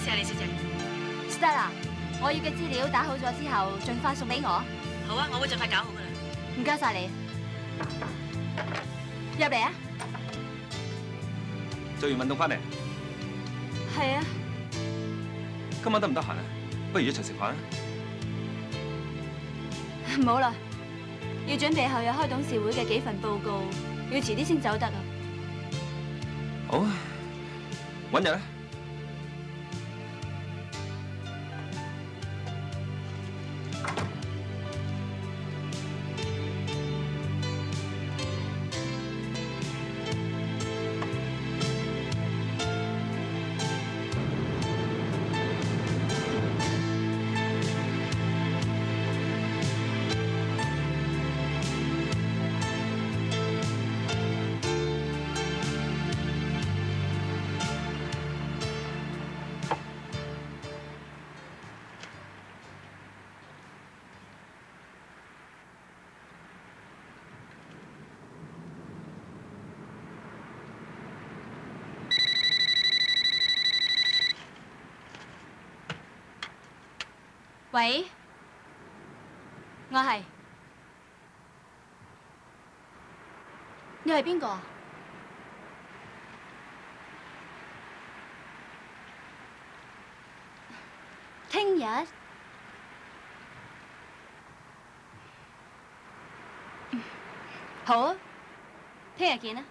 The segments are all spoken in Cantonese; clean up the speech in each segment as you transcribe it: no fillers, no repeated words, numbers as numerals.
事啊，李小姐。Stella，我要嘅資料打好咗之後，盡快送俾我。好啊，我會盡快搞好噶啦。唔該晒你。入嚟啊！做完運動翻嚟，係啊，今晚得唔得閒啊？不如一齊食飯啊！唔好啦，要準備後日開董事會嘅幾份報告，要遲啲先走得啊。好啊，搵日啊！喂，我係。你係邊個啊？聽日？好啊，聽日見啦。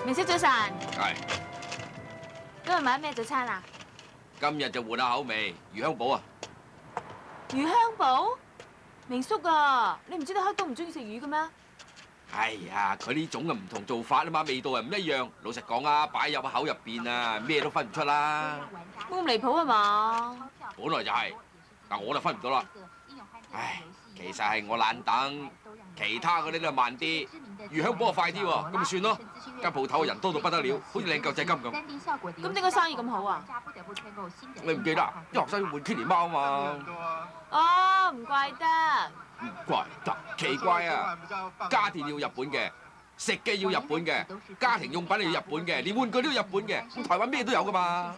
明叔早晨，係。今日買咩早餐啊？今日就換下口味，魚香堡啊！魚香堡？明叔啊，你唔知道黑東唔中意食魚嘅咩？哎呀，佢呢種嘅唔同做法啊嘛，味道係唔一樣。老實講啊，擺入口入邊啊，咩都分唔出啦。冇咁離譜啊嘛？本來就係，但我就分唔到啦。唉，其實係我懶等，其他嗰啲都係慢啲，魚香堡就快啲喎，咁咪算咯。間鋪頭人多到不得了，好似領救濟金咁。咁點解生意咁好啊？你唔記得啲學生要換 Kitty 貓啊嘛？哦，唔怪得。唔怪得，奇怪啊！家電要日本嘅，食嘅要日本嘅，家庭用品要日本嘅，連玩具都要日本嘅。咁台灣咩都有噶嘛？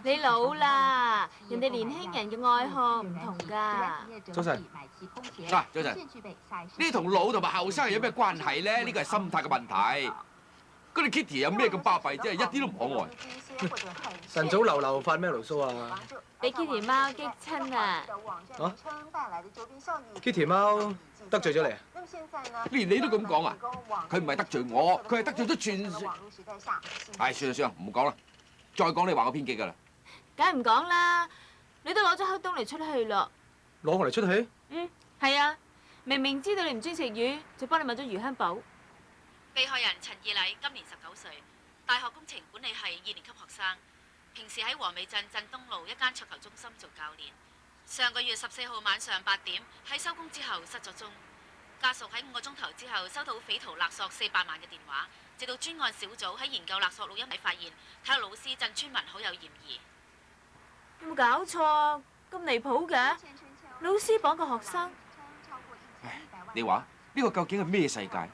你老啦，人哋年輕人嘅愛好唔同㗎。早晨。啊，早晨。呢同老同埋後生有咩關係咧？呢個係心態嘅問題。嗰啲 Kitty 有咩咁巴閉啫？一啲都唔可愛。晨早流流發咩牢騷啊？俾 Kitty 貓激親啊！啊 ？Kitty 貓得罪咗你啊？連你都咁講啊？佢唔係得罪我，佢係得罪咗全。唉，算啦算啦，唔講啦。再講你話我偏激㗎啦。梗係唔講啦，你都攞咗黑東嚟出氣咯。攞我嚟出氣？嗯，係啊，明明知道你唔中意食魚，就幫你買咗魚香堡。被害人陳義禮今年19歲，大學工程管理系2年級學生，平時喺和美鎮鎮東路一間桌球中心做教練。上個月14號晚上8點喺收工之後失咗蹤，家屬喺5個鐘頭之後收到匪徒勒索400萬嘅電話，直到專案小組喺研究勒索錄音帶發現，體育老師鄭川文好有嫌疑。有冇搞錯？咁離譜嘅，老師綁個學生。唉，你話呢個究竟係咩世界？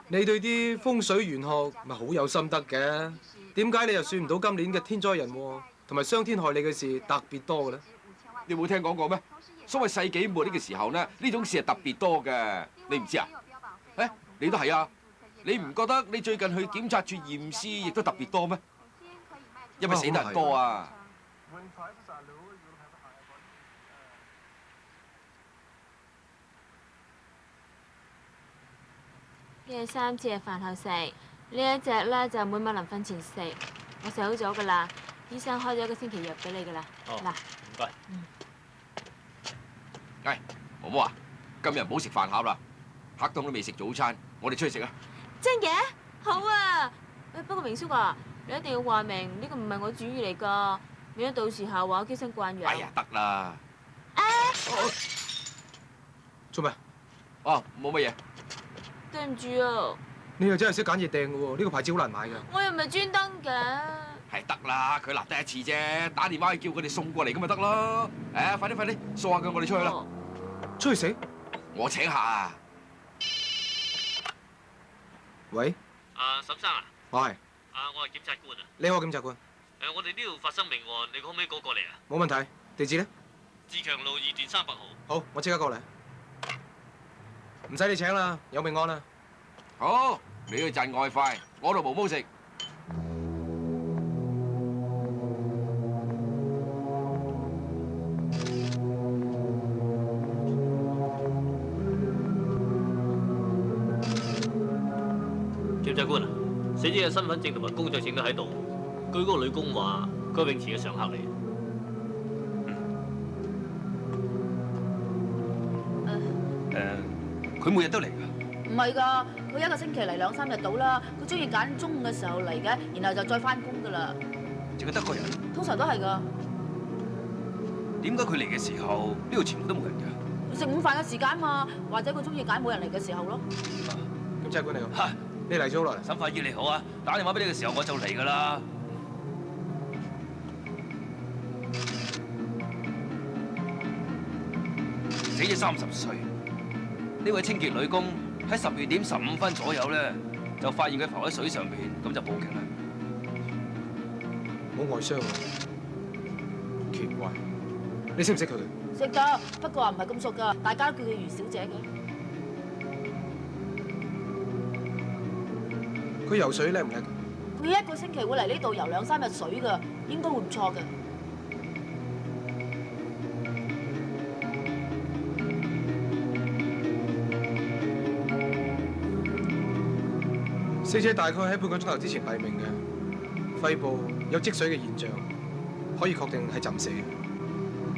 你對啲風水玄學咪好有心得嘅？點解你又算唔到今年嘅天災人禍同埋傷天害理嘅事特別多嘅咧？你冇聽講過咩？所謂世紀末呢個時候呢，呢種事係特別多嘅，你唔知啊？誒，你都係啊？你唔覺得你最近去檢察處驗屍亦都特別多咩？因為死得人多啊！呢3次係飯後食，呢一隻咧就每晚臨瞓前食。我食好咗噶啦，醫生開咗1個星期藥俾你噶啦。嗱，唔該。唉，毛毛啊，今日唔好食飯盒啦，黑東都未食早餐，我哋出去食啊！真嘅？好啊！不過明叔啊，你一定要話明呢個唔係我主意嚟噶，免得到時候話我嬌生慣養。哎呀，得啦。做咩？哦，冇乜嘢。對唔住啊！你又真係識揀嘢訂嘅喎，呢個牌子好難買㗎。我又唔係專登嘅。係得啦，佢嚟得一次啫，打電話去叫佢哋送過嚟咁咪得咯。誒，快啲快啲，掃下佢，我哋出去啦。出去食？我請客啊！喂？沈生啊？喂。我係檢察官啊。你好，檢察官。我哋呢度發生命案，你可唔可以趕過嚟啊？冇問題。地址咧？自強路2段300號。好，我即刻過嚟。唔使你請啦，有命案啦。好，你去賺外快，我度毛毛食。檢察官啊，死者嘅身份證同埋工作證都喺度。據嗰個女工話，佢係泳池嘅常客嚟。佢每日都嚟㗎。唔係㗎，佢1個星期嚟2、3日到啦。佢中意揀中午嘅時候嚟嘅，然後就再翻工㗎啦。淨係得個人。通常都係㗎。點解佢嚟嘅時候呢度全部都冇人㗎？食午飯嘅時間嘛，或者佢中意揀冇人嚟嘅時候咯。檢察官你好。嚇！你嚟咗好耐。沈法醫你好啊，打電話俾你嘅時候我就嚟㗎啦。死者30歲，呢位清潔女工喺12點15分左右咧，就發現佢浮喺水上面，咁就報警啦。冇外傷喎，奇怪。你識唔識佢？識㗎，不過唔係咁熟㗎，大家都叫佢余小姐嘅。佢游水叻唔叻？佢1個星期會嚟呢度游2、3日水㗎，應該會唔錯嘅。死者大概喺半個鐘頭之前斃命嘅，肺部有積水嘅現象，可以確定係浸死。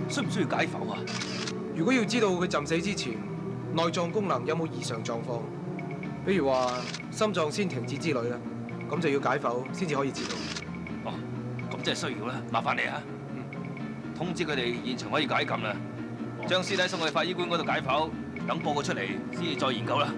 需唔需要解剖啊？如果要知道佢浸死之前內臟功能有冇異常狀況，比如話心臟先停止之類啦，咁就要解剖先至可以知道。哦，咁真係需要啦，麻煩你啊！通知佢哋現場可以解禁啦，將屍體送去法醫館嗰度解剖，等報告出嚟先至再研究啦。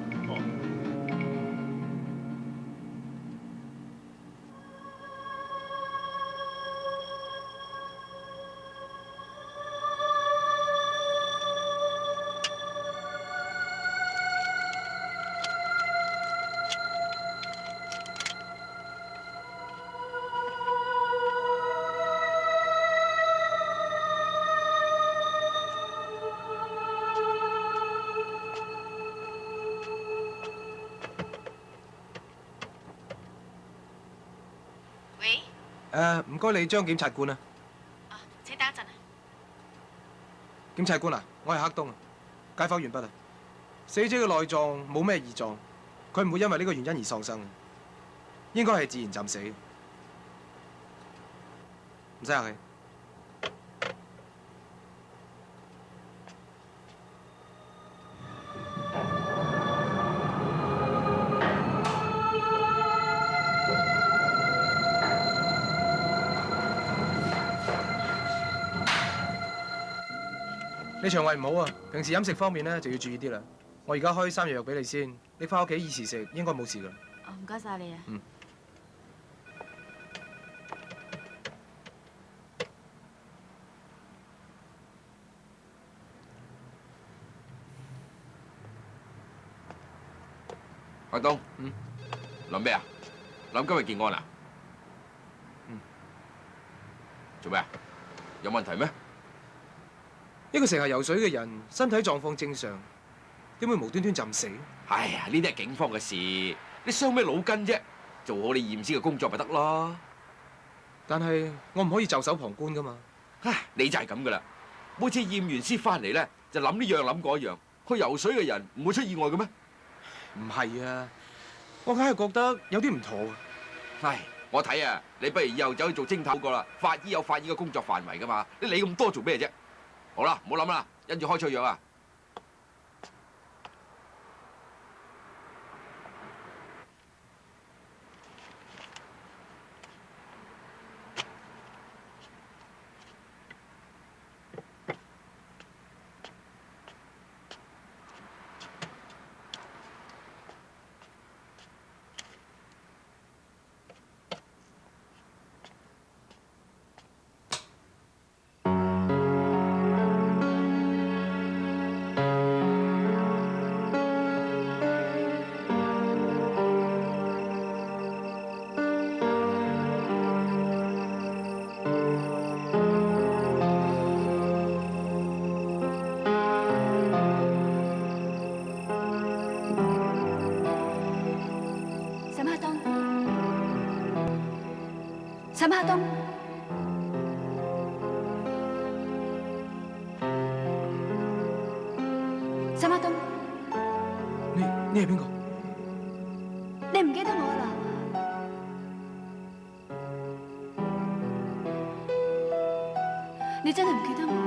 唔該你張檢察官啊。啊，請等一陣啊。檢察官啊，我係黑東啊，解剖完畢啊。死者嘅內臟冇咩異狀，佢唔會因為呢個原因而喪生，應該係自然浸死。唔使客氣。你腸胃唔好啊，平時飲食方面咧就要注意啲啦。我而家開3樣藥俾你先，你翻屋企依時食，應該冇事噶。哦，唔該晒你啊。嗯。阿東，諗咩啊？諗今日件案啊？做咩啊？有問題咩？一個成日游水嘅人，身體狀況正常，點會無端端浸死？哎呀，呢啲係警方嘅事，你傷咩腦筋啫？做好你驗屍嘅工作咪得咯。但係我唔可以袖手旁觀噶嘛。唉，你就係咁噶啦，每次驗完屍翻嚟咧，就諗呢樣諗嗰樣。去游水嘅人唔會出意外嘅咩？唔係啊，我硬係覺得有啲唔妥啊。唉，我睇啊，你不如以後走去做偵探好過啦。法醫有法醫嘅工作範圍噶嘛，你理咁多做咩啫？好啦，唔好諗啦，跟住開出藥啊！沈克東，沈克東，你係邊個？你唔記得我啦？你真係唔記得我啦？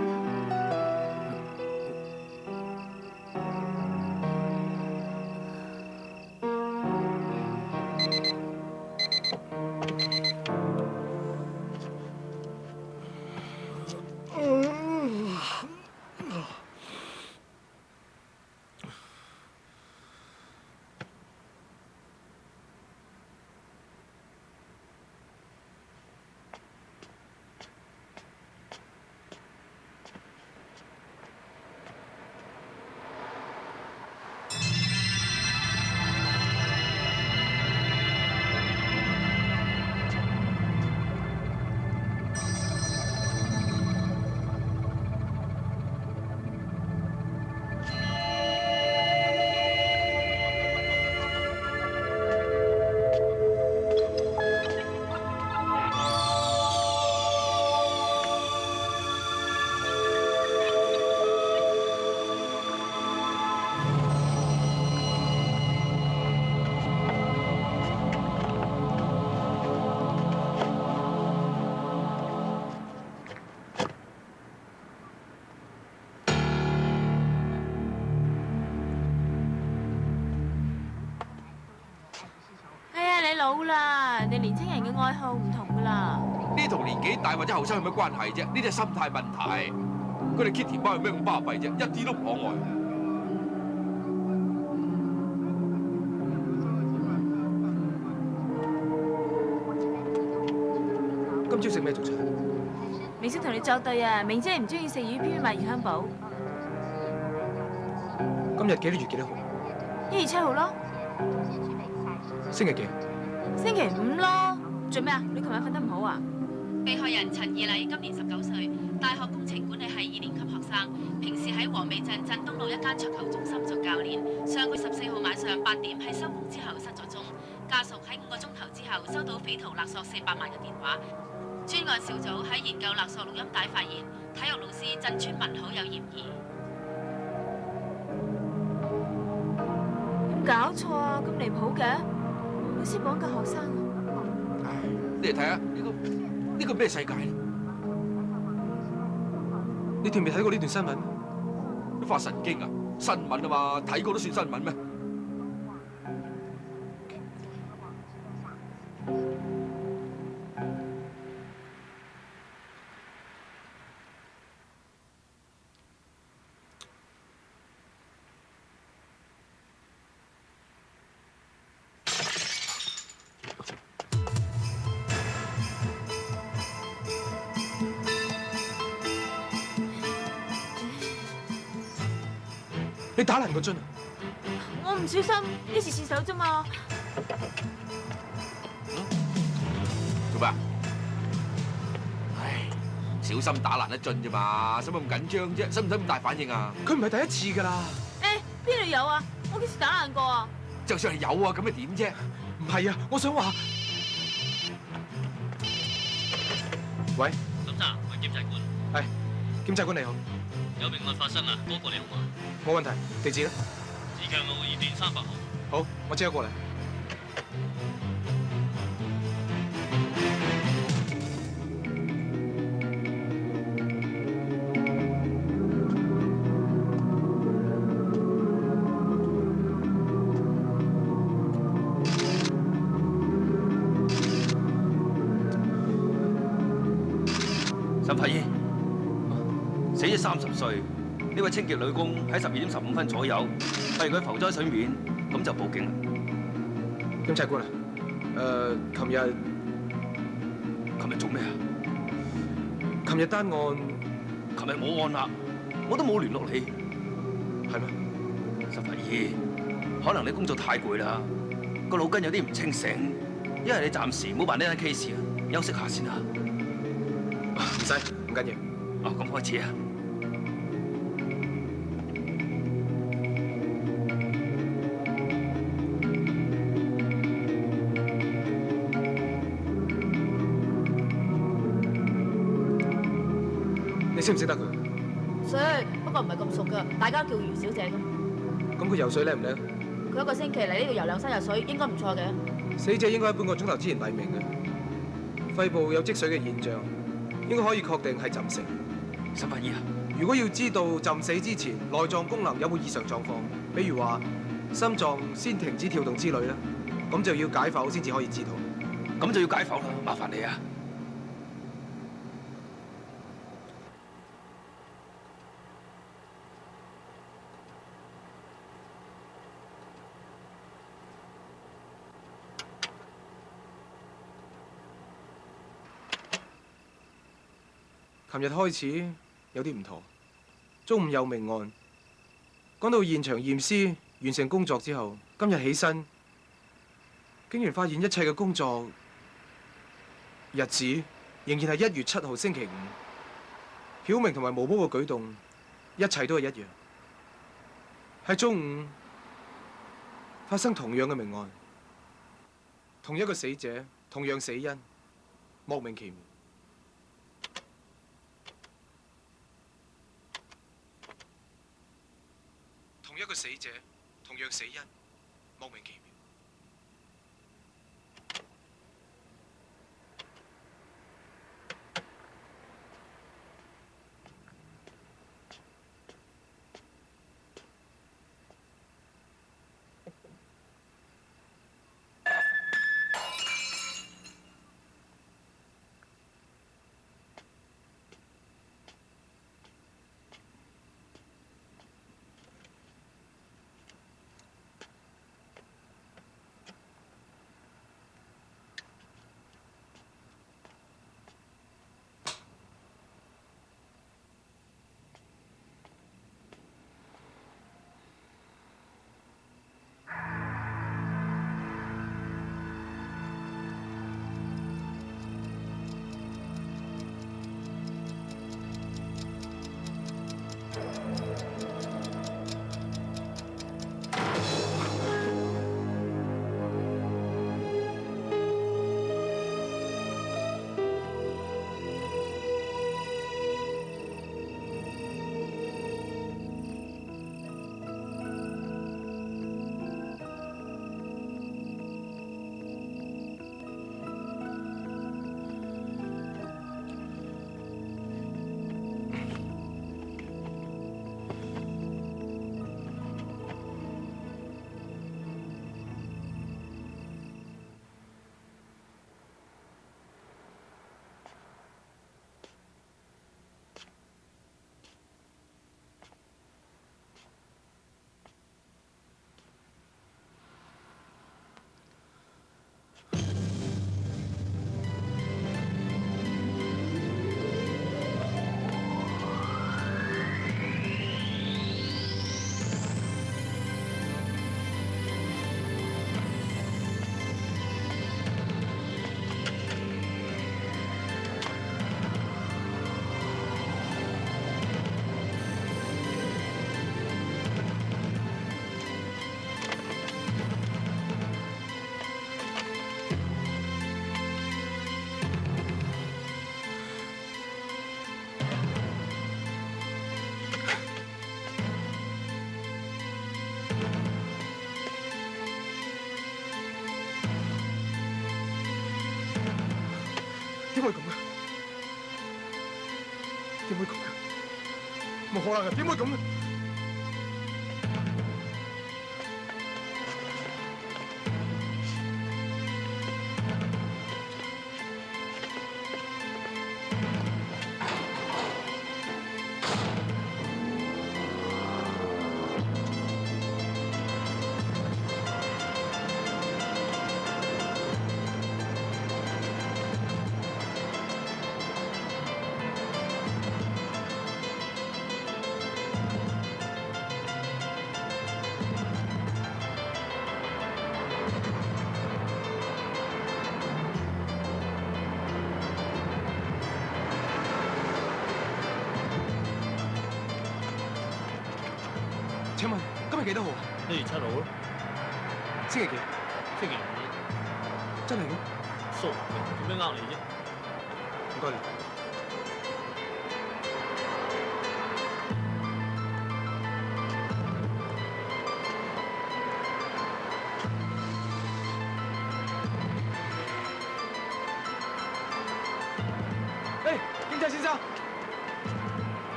老啦，人哋年青人嘅愛好唔同噶啦。呢同年紀大或者後生有咩關係啫？呢啲係心態問題。佢哋 Kitty 包有咩咁巴閉啫？一啲都唔可愛。今朝食咩早餐？明星同你作對啊！明姐唔中意食魚，偏偏買魚香堡。今日幾多月幾多號1月7號咯。星期幾？星期5咯。做咩啊？你琴晚瞓得唔好啊？被害人陳義禮今年19歲，大學工程管理系2年級學生，平時喺黃尾鎮鎮東路一間桌球中心做教練。上個月14號晚上8點喺收工之後失咗蹤。家屬喺5個鐘頭之後收到匪徒勒索400萬嘅電話。專案小組喺研究勒索錄音帶，發現體育老師鎮村文好有嫌疑。點搞錯啊？咁離譜嘅，老師綁架學生啊！唉，你嚟睇下呢個咩世界咧？你哋未睇過呢段新聞？你發神經啊！新聞啊嘛，睇過都算新聞咩？你打爛個樽啊！我唔小心一時失手啫嘛。做咩啊？唉，小心打爛一樽啫嘛，使乜咁緊張啫？使唔使咁大反應啊？佢唔係第一次㗎啦。誒，邊度有啊？我幾時打爛過啊？就算係有啊，咁又點啫？唔係啊，我想話，喂，沈生，我係檢察官。係檢察官你好，有命案發生啊，過嚟好嘛？冇問題，地址咧？自強路2段300號。好，我即刻過嚟。沈法醫，死者30歲，呢位清潔女工喺12點15分左右發現佢浮咗喺水面，咁就報警啦。檢察官啊，琴日做咩啊？琴日單案琴日冇案啦，我都冇聯絡你，係咩？沈法醫，可能你工作太攰啦，個腦筋有啲唔清醒，一係你暫時唔好辦呢單 case 啊，休息下先啦。唔使，唔緊要。哦，咁開始啊！你識唔識得佢？識，不過唔係咁熟噶，大家叫余小姐咁。咁佢游水叻唔叻？佢1個星期嚟呢度游2、3日水，應該唔錯嘅。死者應該喺半個鐘頭之前黎明嘅，肺部有積水嘅現象，應該可以確定係浸死。沈法醫啊，如果要知道浸死之前內臟功能有冇異常狀況，比如話心臟先停止跳動之類咧，咁就要解剖先至可以知道。咁就要解剖啦，麻煩你啊！琴日開始有啲唔妥，中午有命案，趕到現場驗屍完成工作之後，今日起身，竟然發現一切嘅工作日子仍然係1月7號星期5，曉明同埋毛毛嘅舉動，一切都係一樣，喺中午發生同樣嘅命案，同一個死者，同樣死因，莫名其妙。同一個死者，同樣死因，莫名其妙。點會咁嘅？點會咁嘅？冇可能嘅，點會咁嘅？請問今日幾多號啊1月7號咯，星期幾？星期5。真係嘅？傻嘅，做咩呃你啫？唔該你。誒，經濟先生，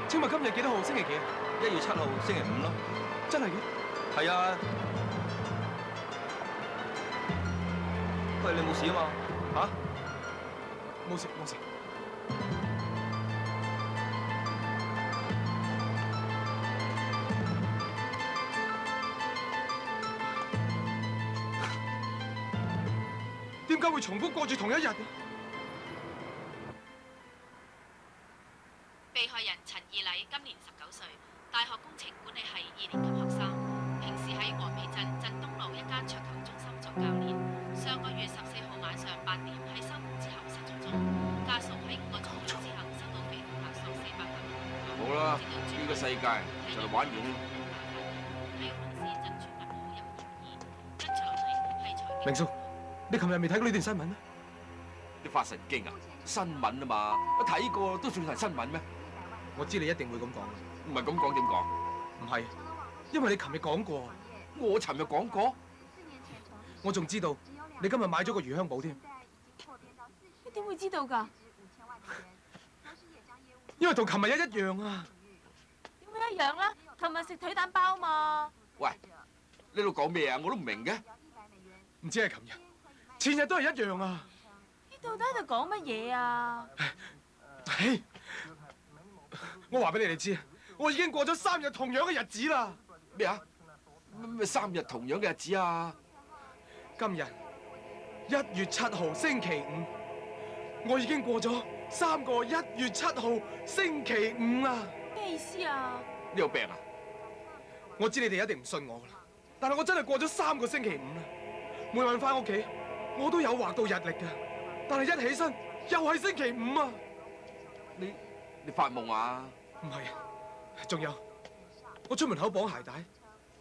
請問今日幾多號？星期幾啊1月7號星期5咯。真係嘅？係啊。喂，你冇事啊嘛？嚇？冇事冇事。點解會重複過住同一日嘅？被害人陳義禮今年19歲，大學工程管理系2年級學生，平時喺黃尾鎮鎮東路一間桌球中心做教練。上個月14號晚上8點喺收工之後失蹤中，家屬喺5個鐘頭之後收到被投勒索400萬元。好啦，呢個世界就嚟玩完啦。喺公司真傳物可有嫌疑，跟住落嚟係財經。明叔，你琴日未睇過呢段新聞咩？你發神經啊！新聞啊嘛，我睇過都算係新聞咩？我知你一定會咁講，唔係咁講點講？唔係，因為你琴日講過，我尋日講過，我仲知道你今日買咗個魚香堡添，你點會知道㗎？因為同琴日一樣啊！點會一樣啦？琴日食腿蛋包嘛。喂，呢度講咩啊？我都唔明嘅。唔知係琴日，前日都係一樣啊！你到底喺度講乜嘢啊？唉，我話俾你哋知，我已經過咗3日同樣嘅日子啦。咩啊？咩3日同樣嘅日子啊？今日1月7號星期5，我已經過咗3個1月7號星期5啦。咩意思啊？你有病啊？我知你哋一定唔信我噶啦，但係我真係過咗3個星期5啦。每晚翻屋企，我都有畫到日曆噶，但係一起身又係星期5啊！你發夢啊？唔係，仲有我出門口綁鞋帶，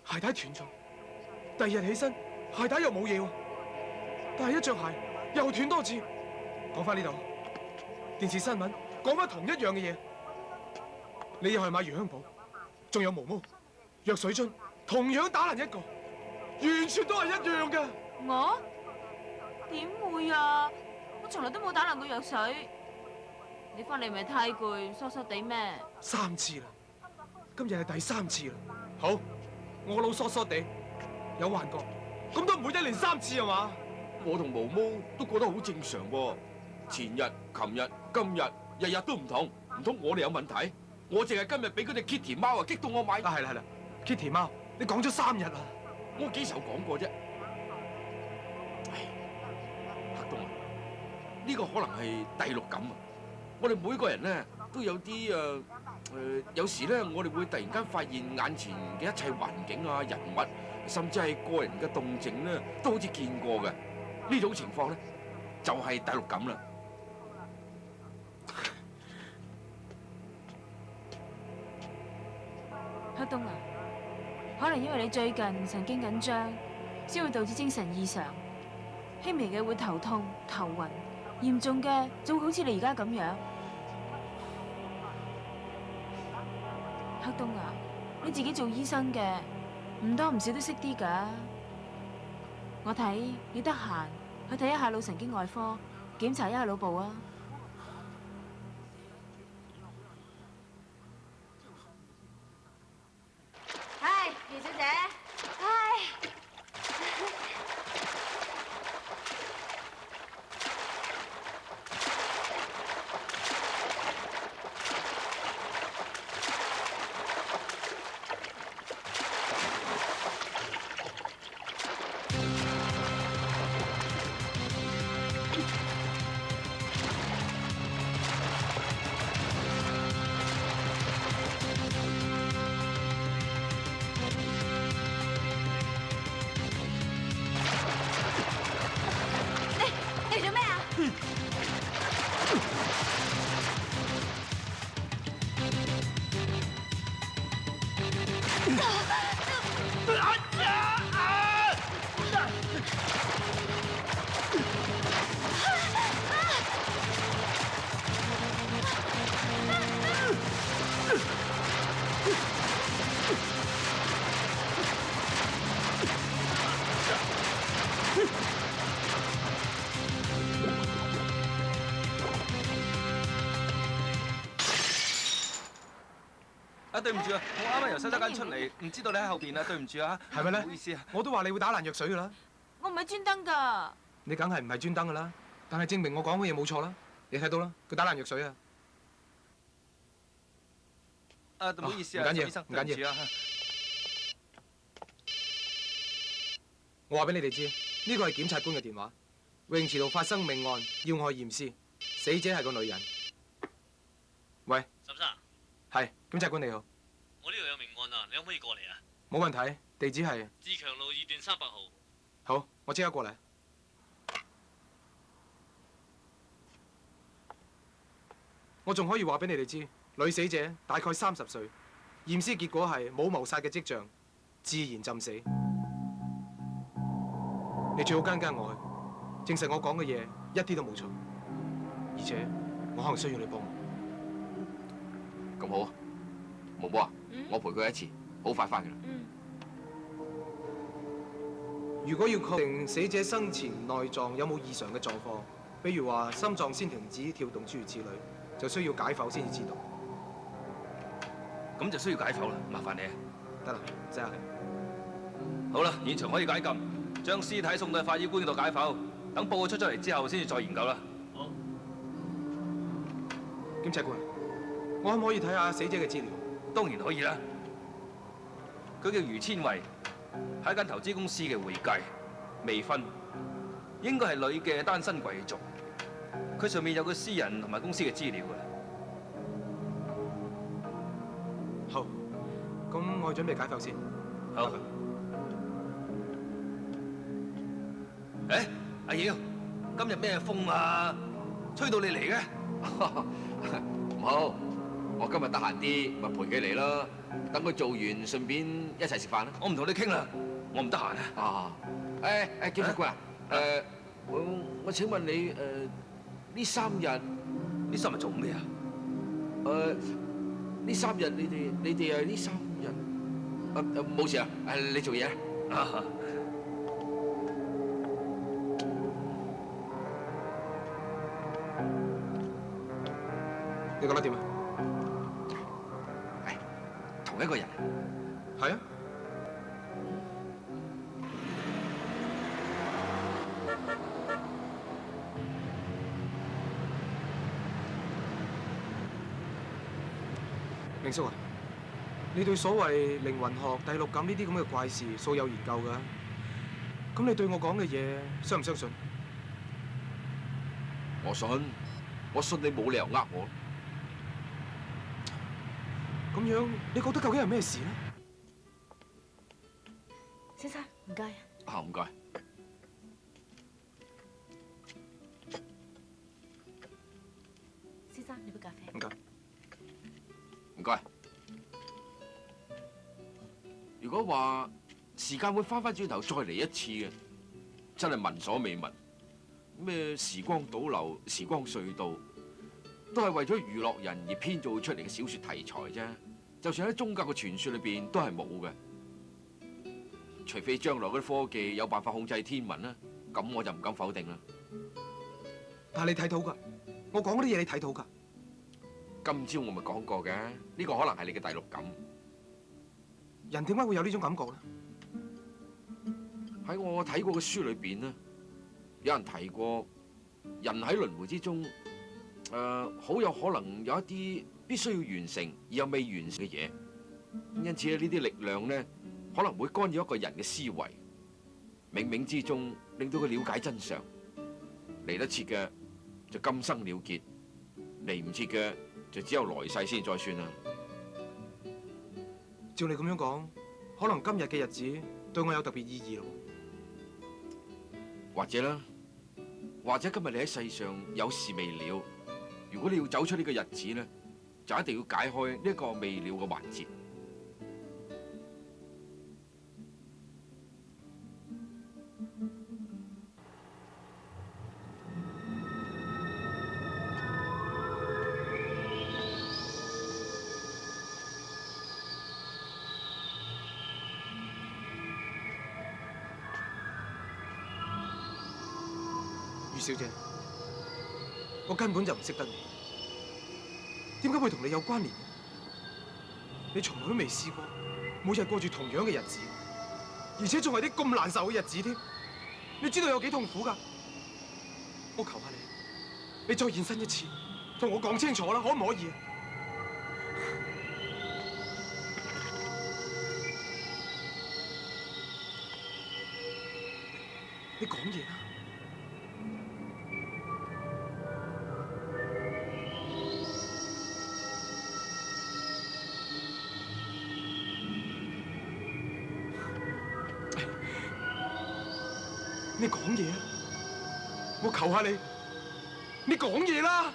鞋帶斷咗。第二日起身，鞋帶又冇嘢喎，但係一着鞋又斷多次。講翻呢度，電視新聞講翻同一樣嘅嘢，你又係買魚香堡，仲有毛毛、藥水樽，同樣打爛一個，完全都係一樣嘅。我點會啊？我從來都冇打爛過藥水。你翻嚟咪太攰，疏疏地咩？3次啦，今日係第3次啦。好，我個腦疏疏地，有幻覺，咁都唔會一連3次係嘛？我同毛毛都覺得好正常喎。前日、琴日、今日，日日都唔同，唔通我哋有問題？我淨係今日俾嗰隻 Kitty 貓啊激到我買。係啦，Kitty 貓，你講咗3日啦。我幾時有講過啫？唉，黑洞啊，呢個可能係第六感啊！我哋每個人咧都有啲有時咧我哋會突然間發現眼前嘅一切環境啊、人物，甚至係個人嘅動靜咧，都好似見過嘅。呢種情況咧就係第六感啦。黑東啊，可能因為你最近神經緊張，先會導致精神異常。輕微嘅會頭痛、頭暈，嚴重嘅就會好似你而家咁樣。黑東啊，你自己做醫生嘅，唔多唔少都識啲㗎。我睇你得閒去睇一下腦神經外科，檢查一下腦部啊。啊，對唔住啊，我啱啱由洗手間出嚟，唔知道你喺後邊啊，對唔住啊，係咪咧？唔好意思啊。我都話你會打爛藥水噶啦，我唔係專登㗎。你梗係唔係專登噶啦？但係證明我講嘅嘢冇錯啦。你睇到啦，佢打爛藥水啊！啊，唔好意思啊，唔緊要醫生，唔緊要對唔住啊。我話俾你哋知，呢個係檢察官嘅電話。泳池度發生命案，要我去驗屍，死者係個女人。喂，沈生，係檢察官你好，我呢度有命案啊，你可唔可以過嚟啊？冇問題，地址係志強路2段300號。好，我即刻過嚟。我仲可以話俾你哋知，女死者大概30歲，驗屍結果係冇謀殺嘅跡象，自然浸死。你最好跟我去，證實我講嘅嘢一啲都冇錯，而且我可能需要你幫忙。咁好啊，毛毛啊，我陪佢一次，好快翻㗎啦。如果要確定死者生前內臟有冇異常嘅狀況，比如話心臟先停止跳動諸如此類，就需要解剖先至知道。咁就需要解剖啦，麻煩你啊。得啦，謝下你。好啦，現場可以解禁，將屍體送到去法醫官嗰度解剖，等報告出咗嚟之後先至再研究啦。好。檢察官，我可唔可以睇下死者嘅資料？當然可以啦。佢叫余千惠，係一間投資公司嘅會計，未婚，應該係女嘅單身貴族。佢上面有個私人同埋公司嘅資料㗎。好，咁我準備解剖先。好。誒，阿耀，今日咩風啊？吹到你嚟嘅？唔好，我今日得閒啲，咪陪佢嚟咯。等佢做完，順便一齊食飯啦。我唔同你傾啦，我唔得閒啊。啊，檢察官啊，我請問你呢3日呢3日做咩啊？呢3日你哋係呢3日冇事啊？你做嘢啊？你覺得點啊？係同一個人。係啊。明叔啊，你對所謂靈魂學、第六感呢啲咁嘅怪事素有研究㗎。咁你對我講嘅嘢相唔相信？我信你冇理由呃我。咁樣，你覺得究竟係咩事咧？先生，唔該啊。啊，唔該。先生，你杯咖啡。唔該。唔該。如果話時間會翻轉頭再嚟一次嘅，真係聞所未聞。咩時光倒流、時光隧道，都係為咗娛樂人而編造出嚟嘅小說題材啫。就算喺宗教嘅傳說裏邊，都係冇嘅。除非將來嗰啲科技有辦法控制天文啦，咁我就唔敢否定啦。但係你睇到㗎，我講嗰啲嘢你睇到㗎。今朝我咪講過嘅，呢個可能係你嘅第六感。人點解會有呢種感覺咧？喺我睇過嘅書裏邊咧，有人提過，人喺輪迴之中，好有可能有一啲必須要完成而又未完成嘅嘢，因此呢啲力量咧，可能會干擾一個人嘅思維，冥冥之中令到佢了解真相。嚟得切嘅就今生了結，嚟唔切嘅就只有來世先再算啦。照你咁樣講，可能今日嘅日子對我有特別意義咯。或者啦，或者今日你喺世上有事未了，如果你要走出呢個日子咧，就一定要解開呢個未了嘅環節。余小姐，我根本就唔識得你，點解會同你有關聯？你從來都未試過每日過住同樣嘅日子，而且仲係啲咁難受嘅日子添。你知道有幾痛苦㗎？我求下你，你再現身一次，同我講清楚啦，可唔可以啊？你講嘢啦！你講嘢啊！我求下你，你講嘢啦！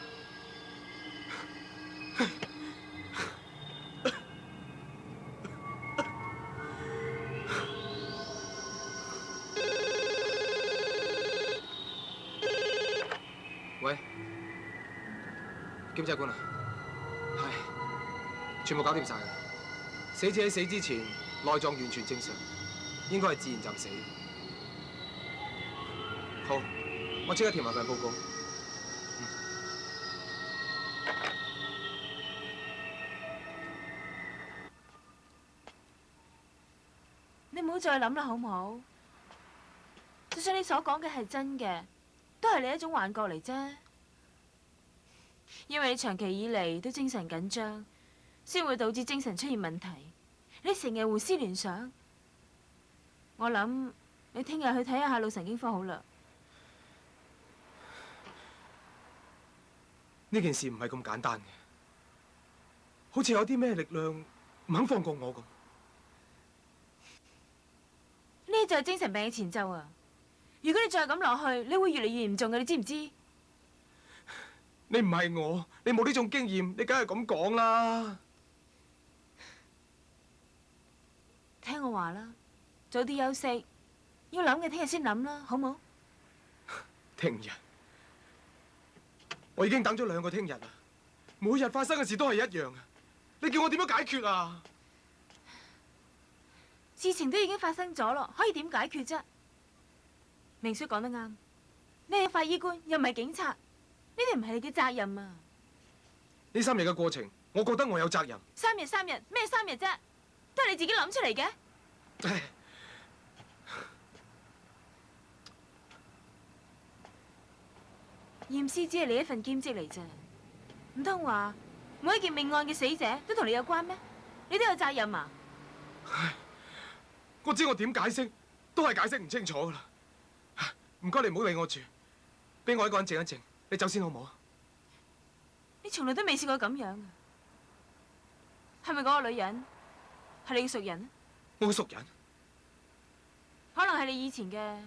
喂，檢察官啊，係，全部搞掂晒啦。死者喺死之前內臟完全正常，應該係自然浸死。好，我即刻填埋份報告。你唔好再諗啦，好唔好？就算你所講嘅係真嘅，都係你一種幻覺嚟啫。因為你長期以嚟都精神緊張，先會導致精神出現問題。你成日胡思亂想，我諗你聽日去睇下腦神經科好啦。呢件事唔係咁簡單嘅，好似有啲咩力量唔肯放過我咁。呢就係精神病嘅前奏啊！如果你再咁落去，你會越嚟越嚴重嘅，你知唔知？你唔係我，你冇呢種經驗，你梗係咁講啦。聽我話啦，早啲休息，要諗嘅聽日先諗啦，好冇？聽日，我已經等咗2個聽日啦，每日發生嘅事都係一樣啊！你叫我點樣解決啊？事情都已經發生咗咯，可以點解決啫？明叔講得啱，你係法醫官，又唔係警察，呢啲唔係你嘅責任啊！呢3日嘅過程，我覺得我有責任。3日咩3日啫？都係你自己諗出嚟嘅。驗屍只係你一份兼職嚟啫，唔通話每一件命案嘅死者都同你有關咩？你都有責任啊！我知我點解釋，都係解釋唔清楚噶啦。唔該，你唔好理我住，俾我一個人靜一靜。你走先好唔好啊？你從來都未試過咁樣啊！係咪嗰個女人係你嘅熟人啊？我嘅熟人？可能係你以前嘅，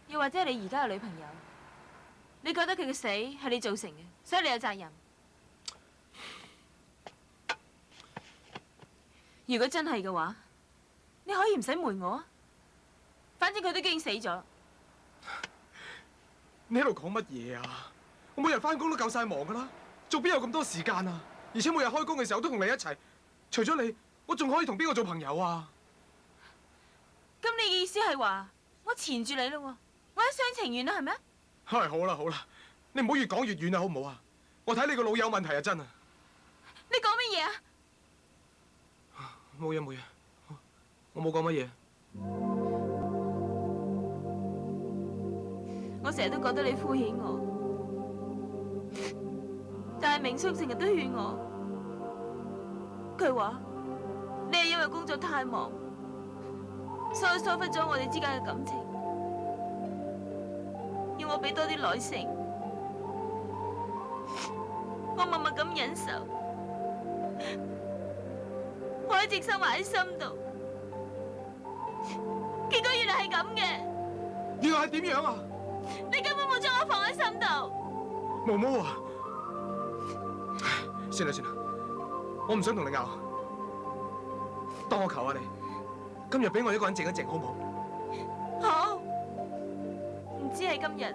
又或者係你而家嘅女朋友。你覺得佢嘅死係你造成嘅，所以你有責任。如果真係嘅話，你可以唔使瞞我啊，反正佢都已經死咗。你喺度講乜嘢啊？我每日翻工都夠晒忙噶啦，仲邊有咁多時間啊？而且每日開工嘅時候都同你一齊，除咗你，我仲可以同邊個做朋友啊？咁你嘅意思係話我纏住你咯？我一廂情願啦，係咪？係好啦好啦，你唔好越講越遠啊，好唔好啊？我睇你個腦有問題啊，真啊！你講乜嘢啊？冇嘢冇嘢，我冇講乜嘢。我成日都覺得你敷衍我，但係明叔成日都勸我，佢話你係因為工作太忙，所以疏忽咗我哋之間嘅感情，要我俾多啲耐性。我默默咁忍受，我一直收埋喺心度，結果原來係咁嘅。原來係點樣啊？你根本冇將我放喺心度。毛毛啊，算啦算啦，我唔想同你拗。當我求下你，今日俾我一個人靜一靜，好唔好？好，唔止係今日，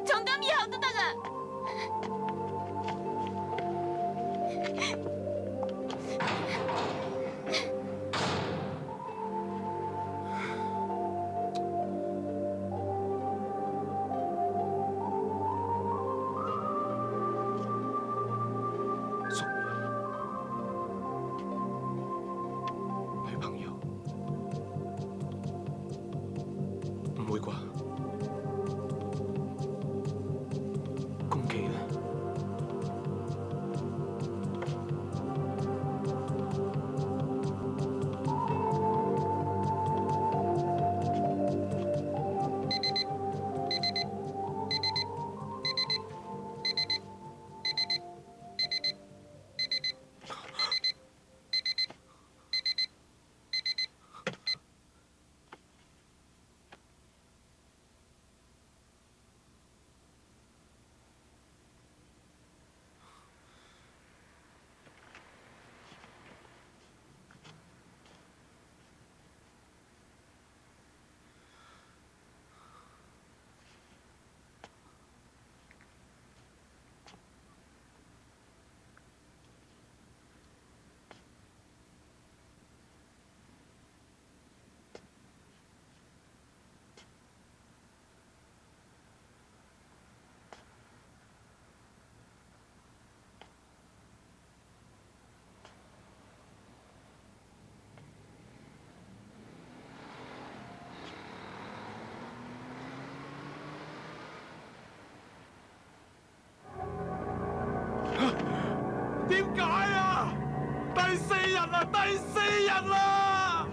從今以後都得啊！熟人，啦！第4日啦！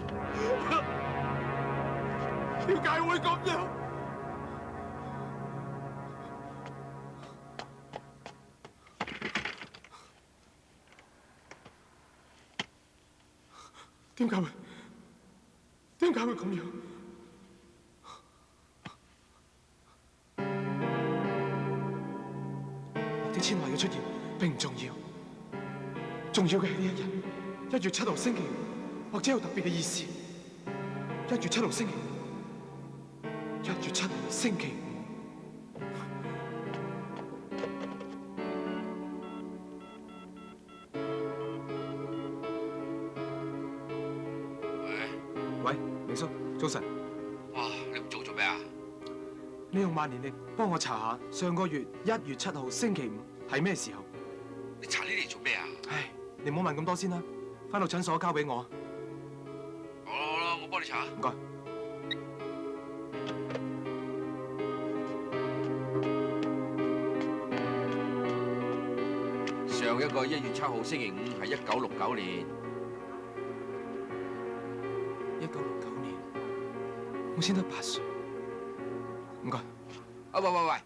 點解會咁樣？點解會咁樣？啲千卉嘅出現並唔重要，重要嘅係呢一日，1月7號星期五，或者有特別嘅意思。1月7號星期五，1月7號星期五。喂，明叔，早晨。哇！你咁早做咩啊？你用萬年曆幫我查下上個月1月7號星期五係咩時候？你查呢啲嚟做咩啊？唉，你唔好問咁多先啦，返到診所交俾我。好啦，我幫你查。唔該。上一個1月7號星期五係1969年。1969年，我先得8歲。唔該。喂，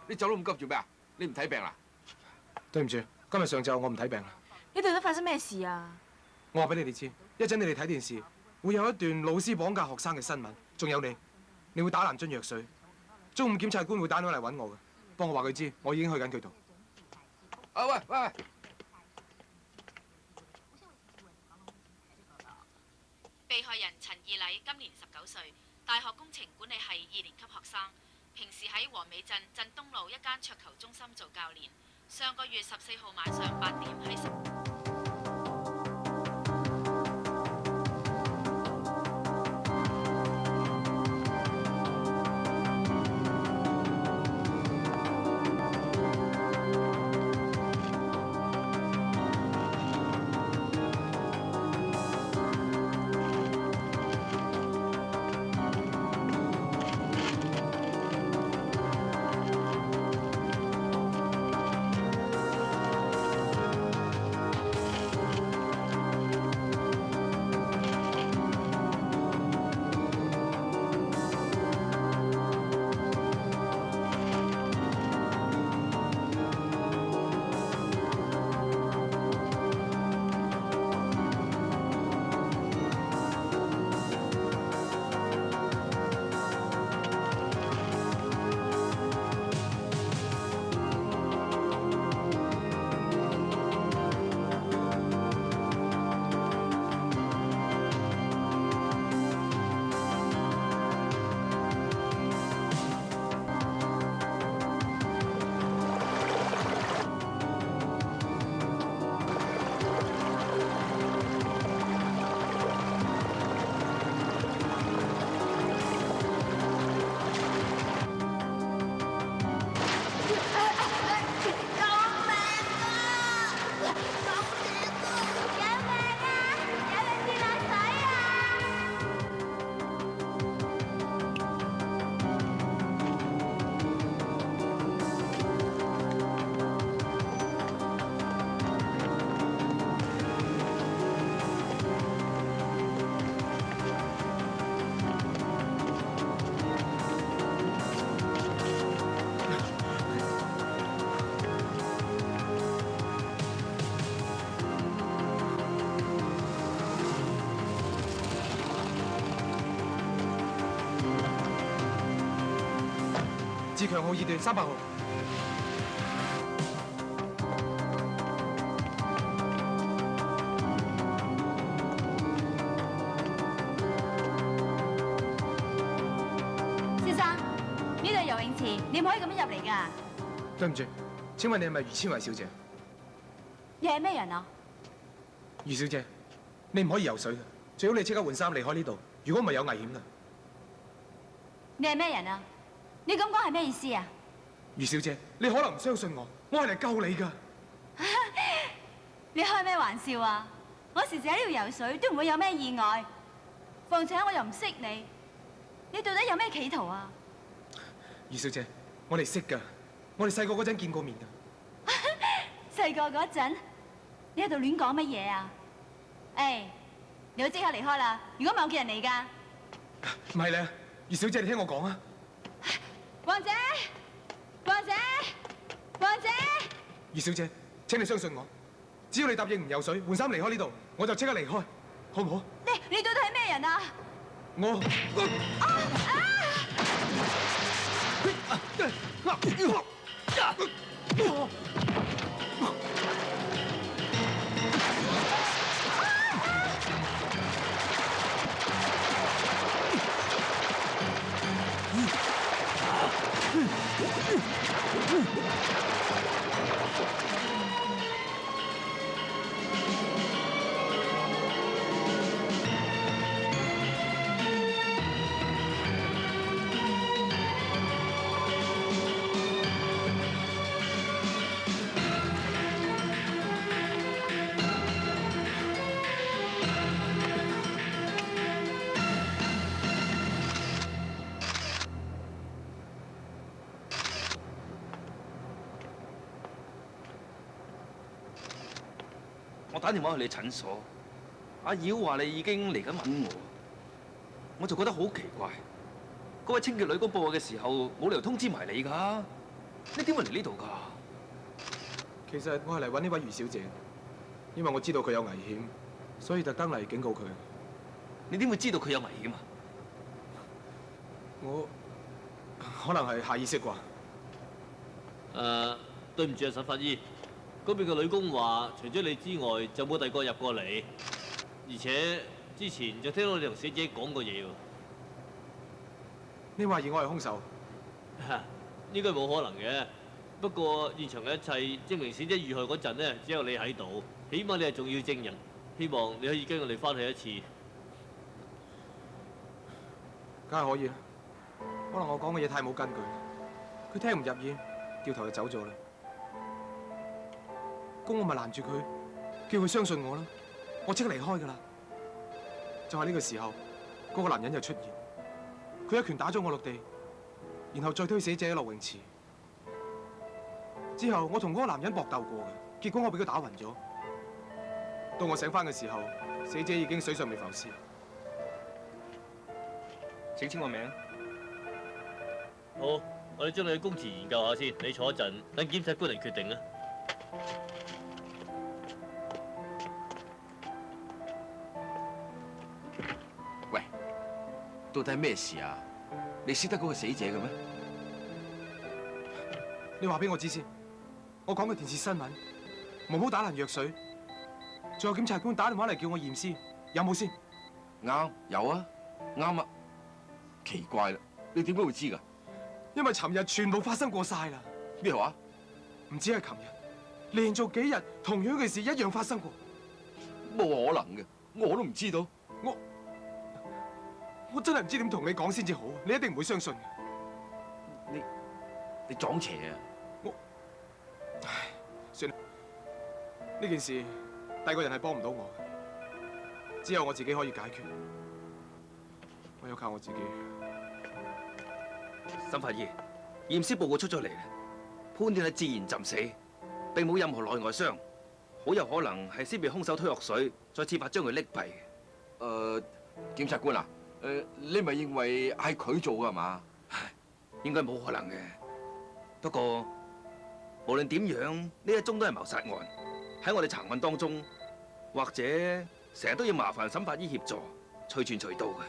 你走都咁急做咩啊？你唔睇病啦？對唔住，今日上晝我唔睇病啦。呢度都發生咩事啊？我話俾你哋知，一陣你哋睇電視會有一段老師綁架學生嘅新聞，仲有你會打藍樽藥水。中午檢察官會打電話嚟揾我嘅，幫我話佢知，我已經去緊佢度。喂！被害人陳義禮今年19歲，大學工程管理系2年級學生，平時喺黃尾鎮鎮東路一間桌球中心做教練。上個月14號晚上8點喺自強號2段300號。先生，呢度係游泳池，你唔可以咁樣入嚟㗎。對唔住，請問你係咪余千卉小姐？你係咩人啊？余小姐，你唔可以游水嘅，最好你即刻換衫離開呢度，如果唔係有危險㗎。你係咩人啊？你咁講係咩意思啊？余小姐，你可能唔相信我，我係嚟救你㗎。你開咩玩笑啊？我時時喺呢度游水都唔會有咩意外，況且我又唔識你，你到底有咩企圖啊？余小姐，我哋識㗎，我哋細個嗰陣見過面㗎。細個嗰陣，你喺度亂講乜嘢啊？誒，你要即刻離開啦！如果唔係我叫人嚟㗎。唔係咧，葉小姐，你聽我講啊！王姐，王姐，王姐，葉小姐，請你相信我，只要你答應唔游水，換衫離開呢度，我就即刻離開，好唔好？你到底係咩人啊？我打電話去你診所，阿妖話你已經嚟緊揾我就覺得好奇怪。嗰位清潔女工報我嘅時候，冇理由通知埋你㗎，你點會嚟呢度㗎？其實我係嚟揾呢位余小姐，因為我知道佢有危險，所以特登嚟警告佢。你點會知道佢有危險啊？我可能係下意識啩。對唔住啊，沈法醫，嗰邊嘅女工話，除咗你之外，就冇第二個入過嚟，而且之前就聽到你同死者講過嘢喎。你懷疑我係兇手？應該冇可能嘅。不過現場嘅一切證明死者遇害嗰陣呢，只有你喺度，起碼你係重要證人。希望你可以跟我哋翻去一次。梗係可以啦。可能我講嘅嘢太冇根據，佢聽唔入耳，掉頭就走咗啦。咁我咪攔住佢，叫佢相信我啦。我即刻離開㗎啦。就係呢個時候，嗰個男人就出現，佢一拳打咗我落地，然後再推死者落泳池。之後我同嗰個男人搏鬥過嘅，結果我俾佢打暈咗。到我醒翻嘅時候，死者已經水上未浮屍。請簽個名。好，我哋將你嘅供詞研究下先，你坐一陣，等檢察官嚟決定啦。喂，到底係咩事啊？你識得嗰個死者嘅咩？你話俾我知先。我講嘅電視新聞，毛毛打爛藥水，仲有檢察官打電話嚟叫我驗屍，有冇先？啱，有啊，啱啊。奇怪啦，你點解會知㗎？因為尋日全部發生過晒啦。咩話？唔止係尋日，連續幾日同樣嘅事一樣發生過。冇可能嘅，我都唔知道。我真係唔知點同你講先至好，你一定唔會相信嘅。你撞邪啊！唉，算啦，呢件事第二個人係幫唔到我嘅，只有我自己可以解決，唯有靠我自己。沈法醫，驗屍報告出咗嚟，判斷係自然浸死，並冇任何內外傷，好有可能係先被兇手推落水，再設法將佢溺斃。檢察官啊，你咪認為係佢做㗎嘛？應該冇可能嘅。不過無論點樣，呢一宗都係謀殺案，喺我哋查案當中，或者成日都要麻煩沈法醫協助，隨傳隨到嘅。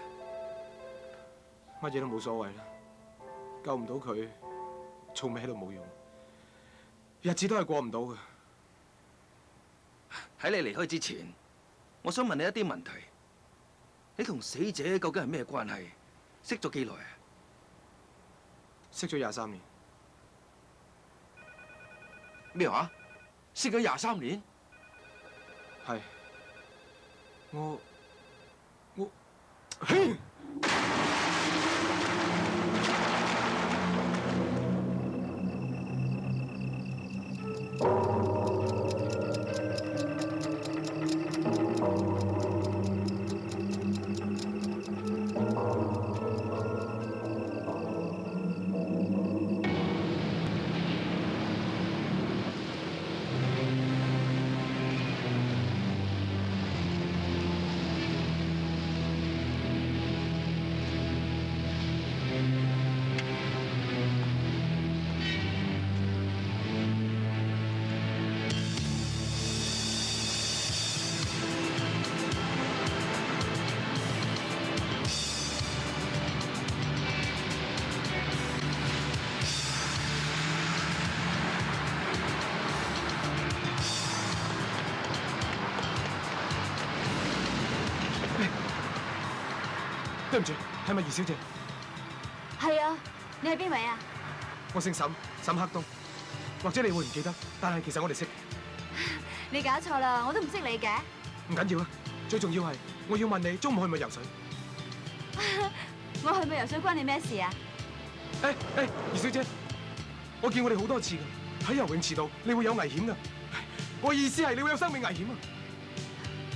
乜嘢都冇所謂啦，救唔到佢，嘈咩喺度冇用，日子都係過唔到嘅。喺你離開之前，我想問你一啲問題。你同死者究竟係咩關係？識咗幾耐啊？識咗23年。咩話？識咗23年？係。我。對唔住，係咪余小姐？係啊，你係邊位啊？我姓沈，沈克東。或者你會唔記得，但係其實我哋識。你搞錯啦，我都唔識你嘅。唔緊要啊，最重要係我要問你中午去唔去游水？我去咪游水關你咩事啊？誒，余小姐，我見我哋好多次㗎，喺游泳池度你會有危險㗎。我意思係你會有生命危險啊！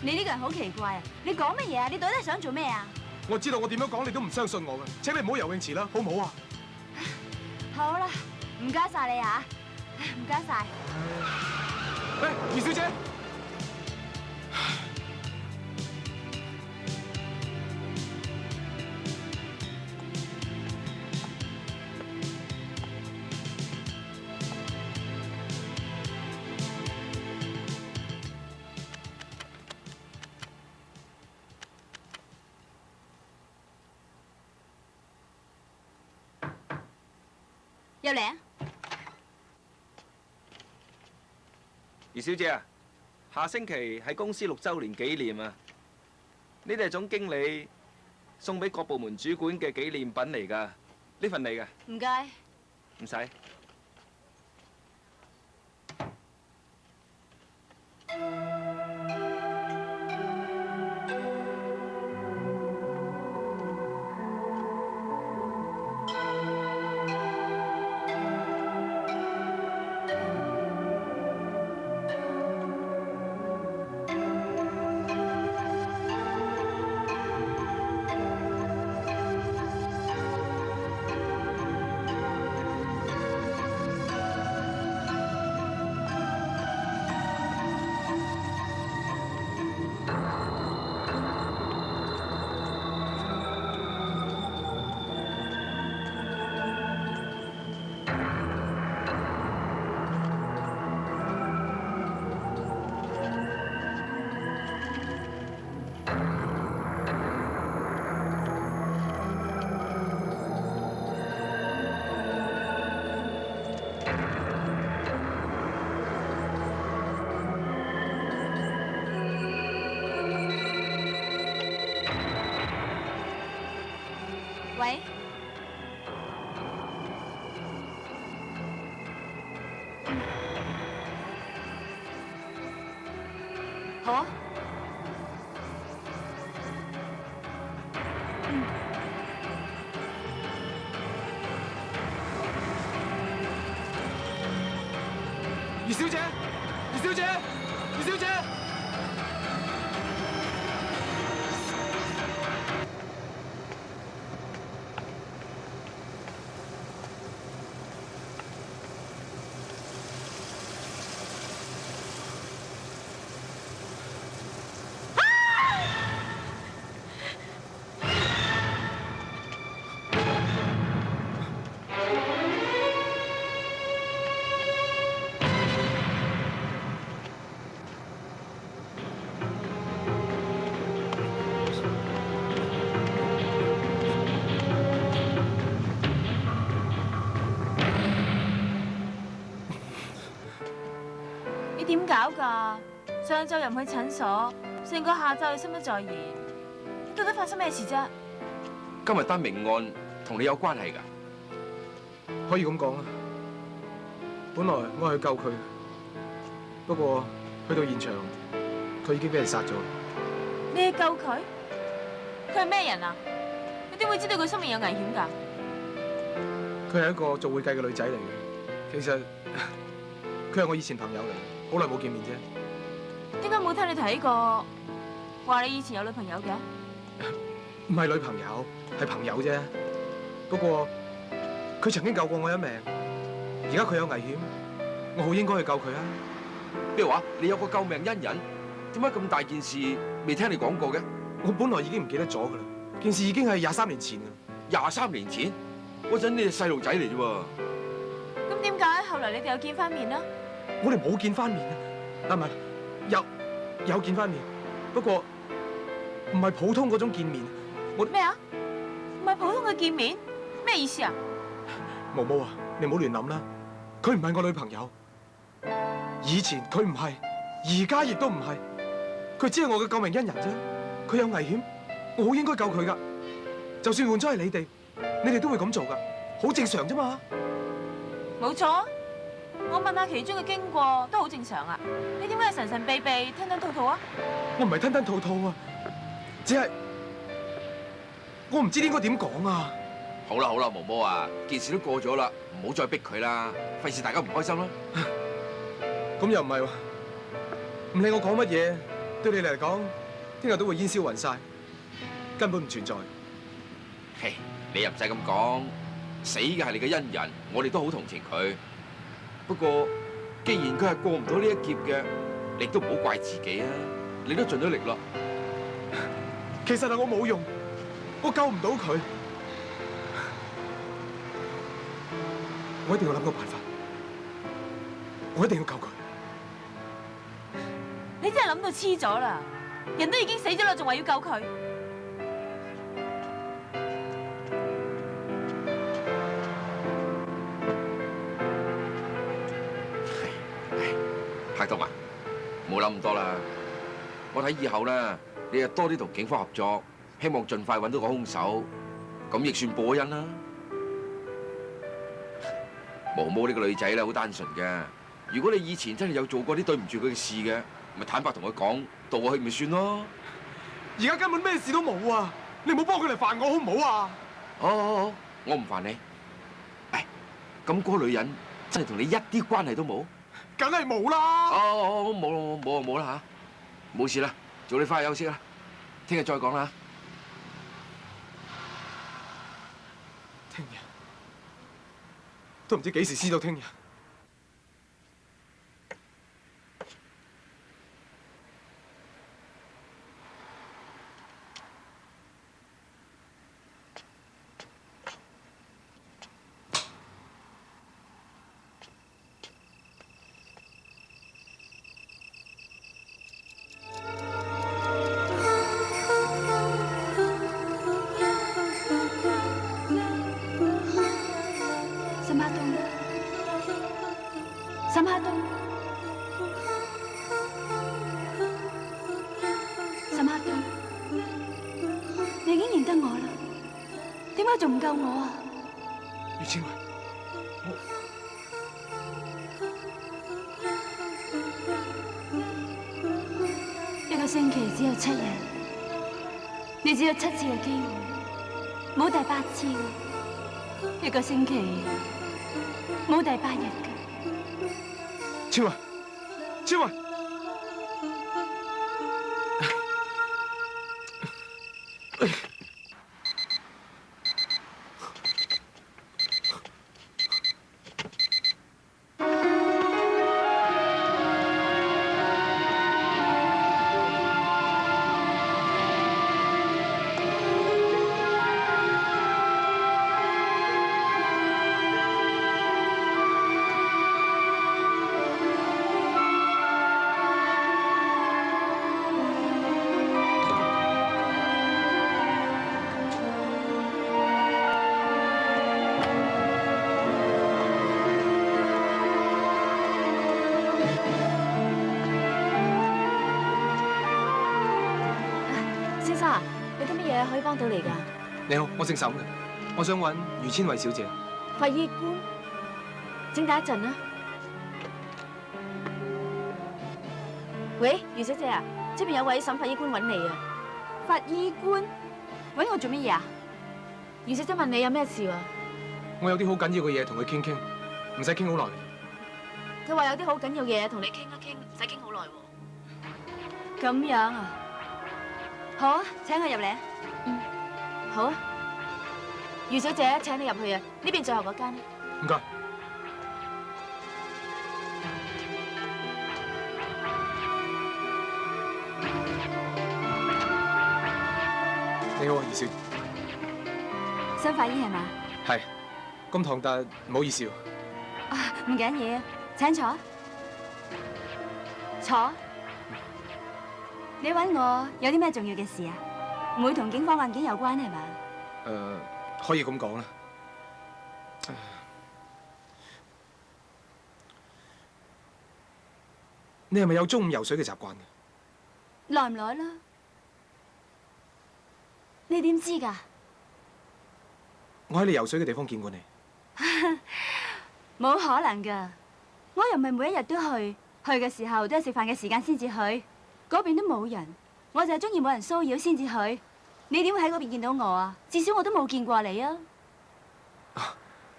你呢個人好奇怪啊！你講乜嘢啊？你到底係想做咩啊？我知道我點樣講你都唔相信我㗎，請你唔好游泳池啦，好唔好啊？好啦，唔該晒你嚇，唔該晒。余小姐。入嚟啊！余小姐啊，下星期係公司6週年紀念啊！呢啲係總經理送俾各部門主管嘅紀念品嚟㗎，呢份你㗎。唔該。唔使。喂，好啊。余小姐，余小姐，余小姐。你點搞㗎？上晝又唔去診所，成個下晝又心不在焉，你到底發生咩事啫？今日單命案同你有關係㗎？可以咁講啊。本來我係去救佢，不過去到現場，佢已經俾人殺咗。你去救佢？佢係咩人啊？你點會知道佢生命有危險㗎？佢係一個做會計嘅女仔嚟嘅，其實佢係我以前朋友嚟，好耐冇見面啫。點解冇聽你提過話你以前有女朋友嘅？唔係女朋友，係朋友啫。不過佢曾經救過我一命，而家佢有危險，我好應該去救佢啊！咩話？你有個救命恩人，點解咁大件事未聽你講過嘅？我本來已經唔記得咗噶啦，件事已經係23年前噶。23年前嗰陣你係細路仔嚟啫喎。咁點解後來你哋又見翻面啦？我哋冇見翻面啊！唔係，有見翻面，不過唔係普通嗰種見面。咩啊？唔係普通嘅見面？咩意思啊？毛毛啊，你唔好亂諗啦。佢唔係我女朋友，以前佢唔係，而家亦都唔係。佢只係我嘅救命恩人啫。佢有危險，我好應該救佢噶。就算換咗係你哋都會咁做㗎，好正常啫嘛。冇錯，我問下其中嘅經過都好正常啊。你點解神神秘秘、吞吞吐吐啊？我唔係吞吞吐吐啊，只係我唔知應該點講啊。好啦，毛毛啊，件事都過咗啦，唔好再逼佢啦，費事大家唔開心啦。咁又唔係喎，唔理我講乜嘢，對你嚟講，聽日都會煙消雲散，根本唔存在。嘿，你又唔使咁講，死嘅係你嘅恩人，我哋都好同情佢。不過，既然佢係過唔到呢一劫嘅，你都唔好怪自己啊！你都盡咗力啦。其實係我冇用，我救唔到佢，我一定要諗個辦法，我一定要救佢。你真係諗到黐咗啦！人都已經死咗啦，仲話要救佢？拍檔啊，冇諗咁多啦。我睇以後咧，你就多啲同警方合作，希望盡快揾到個兇手，咁亦算報恩啦。毛毛呢個女仔咧好單純嘅，如果你以前真係有做過啲對唔住佢嘅事嘅，咪坦白同佢講，道佢咪算咯。而家根本咩事都冇啊！你唔好幫佢嚟煩我好唔好啊？好，我唔煩你。誒，咁嗰個女人真係同你一啲關係都冇？梗係冇啦！冇啦嚇，冇事啦，早啲翻去休息啦，聽日再講啦。聽日都唔知幾時先到聽日。沈夏東，沈夏東，你已經認得我啦，點解仲唔救我啊？余千惠，一個星期只有7日，你只有7次嘅機會，冇第8次嘅。一個星期冇第8日嘅。千惠，千惠，可以幫到你㗎？你好，我姓沈嘅，我想揾余千惠小姐。法醫官，請等一陣啦。喂，余小姐啊，出邊有位沈法醫官揾你啊。法醫官揾我做乜嘢啊？余小姐問你有咩事喎？我有啲好緊要嘅嘢同佢傾傾，唔使傾好耐。佢話有啲好緊要嘅嘢同你傾一傾，唔使傾好耐喎。咁樣啊？好啊，請佢入嚟。好啊，余小姐請你入去啊，呢邊最後嗰間。唔該。你好啊，余小姐。新法醫係嘛？係。咁唐突，唔好意思喎。啊，唔緊要，請坐。坐。你揾我有啲咩重要嘅事啊？唔會同警方案件有關係嘛？可以咁講啦。你係咪有中午游水嘅習慣嘅？耐唔耐啦？你點知㗎？你係咪有中午游水嘅習慣嘅？誒，我喺你游水嘅地方見過你。冇可能㗎，我又唔係每一日都去，去嘅時候都係食飯嘅時間先至去，嗰邊都冇人，我就係中意冇人騷擾先至去。你點會喺嗰邊見到我啊？至少我都冇見過你啊！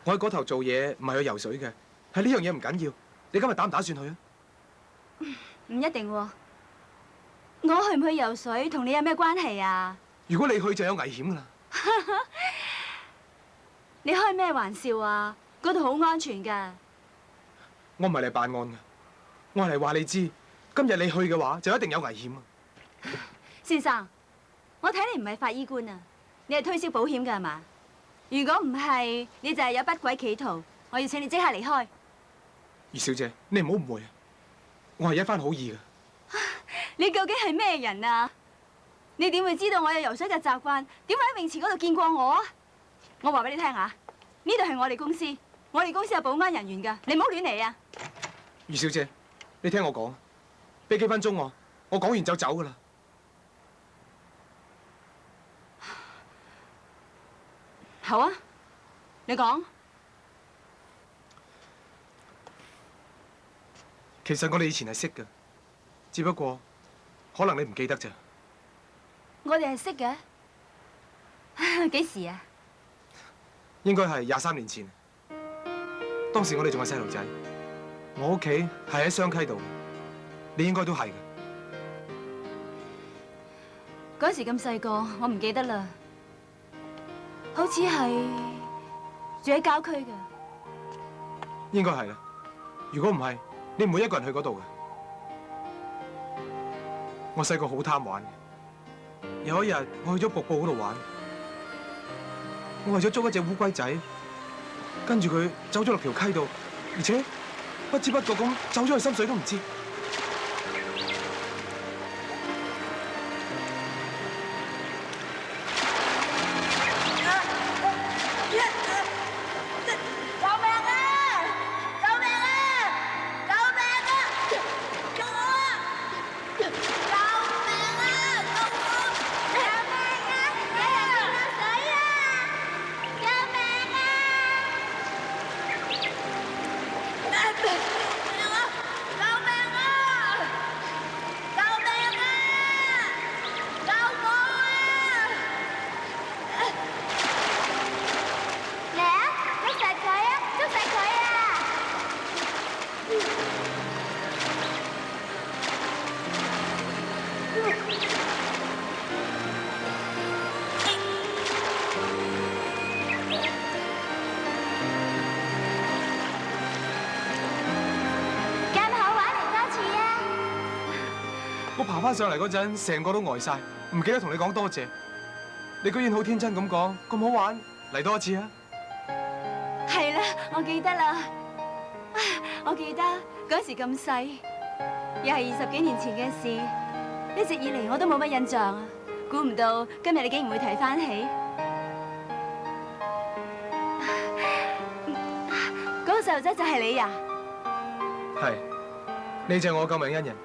我喺嗰頭做嘢，唔係去游水嘅，係呢樣嘢唔緊要。你今日打唔打算去啊？唔一定喎，我去唔去游水同你有咩關係啊？如果你去就有危險㗎啦。你開咩玩笑啊？嗰度好安全㗎。我唔係嚟辦案㗎，我係嚟話你知，今日你去嘅話就一定有危險啊！先生，我睇你唔係法醫官啊，你係推銷保險㗎係嘛？如果唔係，你就係有不軌企圖，我要請你即刻離開。余小姐，你唔好誤會啊，我係一番好意㗎。你究竟係咩人啊？你點會知道我有游水嘅習慣？點會喺泳池嗰度見過我啊？我話俾你聽啊，呢度係我哋公司，我哋公司有保安人員㗎，你唔好亂嚟啊！余小姐，你聽我講，俾幾分鐘我講完就走㗎啦。好啊，你講。其實我哋以前係識㗎，只不過可能你唔記得咋。我哋係識嘅，幾時啊？應該係23年前。當時我哋仲係細路仔，我屋企係喺雙溪度，你應該都係嘅。嗰時咁細個，我唔記得啦，好似係住喺郊區嘅。應該係啦。如果唔係，你唔會一個人去嗰度嘅。我細個好貪玩嘅。有一日，我去咗瀑布嗰度玩，我為咗捉一隻烏龜仔，跟住佢走咗落條溪度，而且不知不覺咁走咗去深水都唔知。我爬翻上嚟嗰陣，成個都呆晒，唔記得同你講多謝。你居然好天真咁講，咁好玩，嚟多一次啊！係啦，我記得啦。我記得嗰時咁細，又係20幾年前嘅事，一直以嚟我都冇乜印象啊。估唔到今日你竟然會提翻起。嗰個細路仔就係你呀？係，你就係我救命恩人。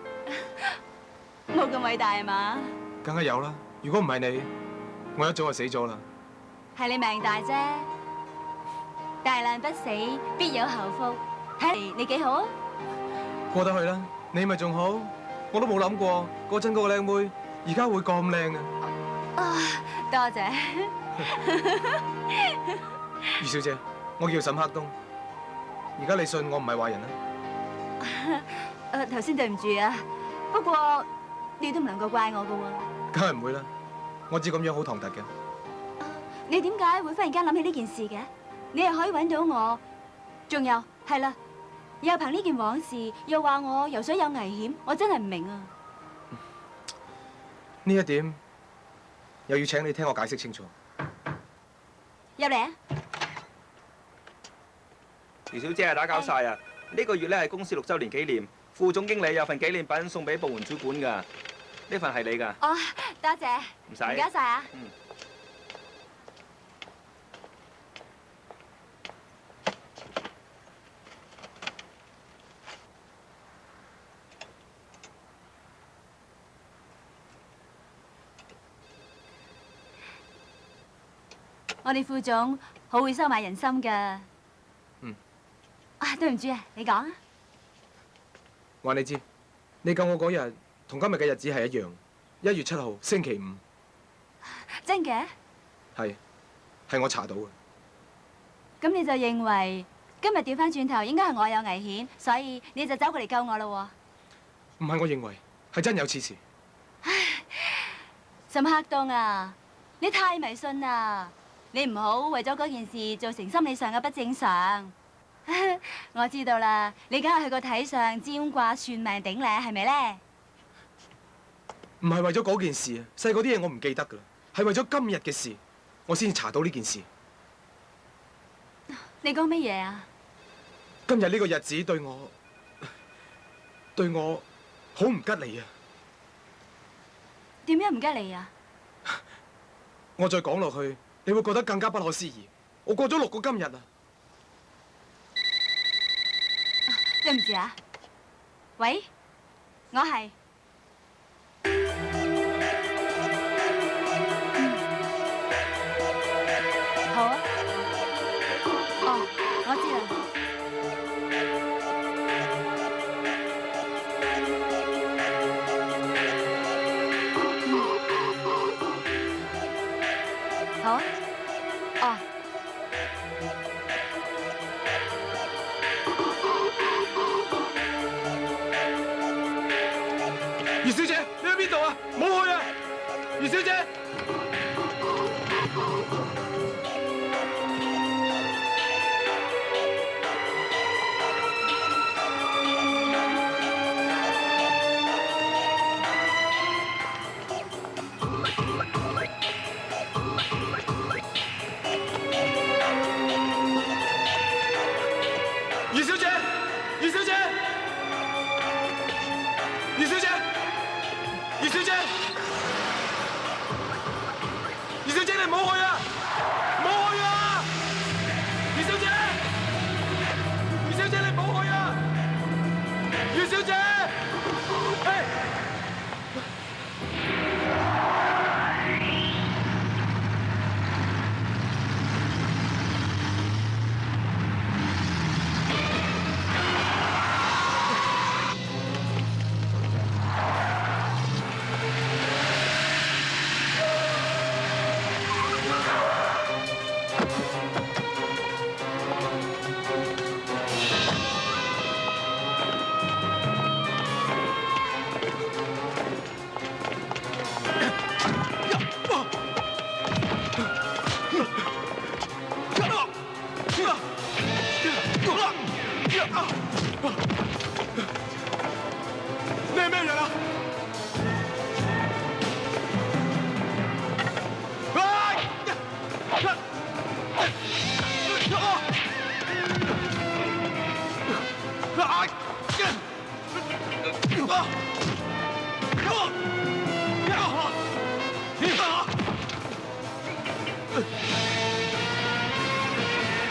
冇咁偉大係嘛？梗係有啦，如果唔係你，我一早就死咗啦。係你命大啫，大難不死，必有後福。睇嚟你幾好啊？過得去啦，你咪仲好。我都冇諗過嗰陣嗰個靚妹，而家會咁靚啊！啊，多謝。余小姐，我叫沈克東。而家你信我唔係壞人啦？頭先對唔住啊，不過你都唔能夠怪我噶喎。梗係唔會啦，我知咁樣好唐突嘅。你點解會忽然間諗起呢件事嘅？你又可以揾到我，仲有係啦，又憑呢件往事，又話我游水有危險，我真係唔明啊！呢一點又要請你聽我解釋清楚。入嚟啊！余小姐啊，打攪晒啊！呢個月咧係公司6週年紀念，副總經理有份紀念品送俾部門主管㗎。呢份係你㗎。哦，多謝。唔使。唔該晒啊！我哋副總好會收買人心㗎。嗯。啊，對唔住啊，你講啊。話你知，你救我嗰日同今日嘅日子係一樣，1月7號星期五。真嘅？係我查到嘅。咁你就認為今日調翻轉頭應該係我有危險，所以你就走過嚟救我咯唔係我認為，係真有此事。喎。沈克東啊，你太迷信啦！你唔好為咗嗰件事造成心理上嘅不正常。我知道啦，你梗係去過睇相、占卦、算命、頂領，係咪咧？唔係為咗嗰件事啊，細個啲嘢我唔記得噶啦，係為咗今日嘅事，我先查到呢件事。你講乜嘢啊？今日呢個日子對我好唔吉利啊！點樣唔吉利啊？我再講落去，你會覺得更加不可思議。我過咗6個今日啊！對唔住啊，喂，我係。好啊。哦，我知啦。好啊。哦。余小姐，你喺邊度啊？冇去啊！余小姐。余小姐，余小姐，余小姐，余小姐，余小姐，你唔好去啊！唔好去啊！余小姐，余小姐，你唔好去啊！余小姐，嘿！你係咩人啊？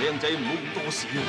靚仔唔好咁多事啊！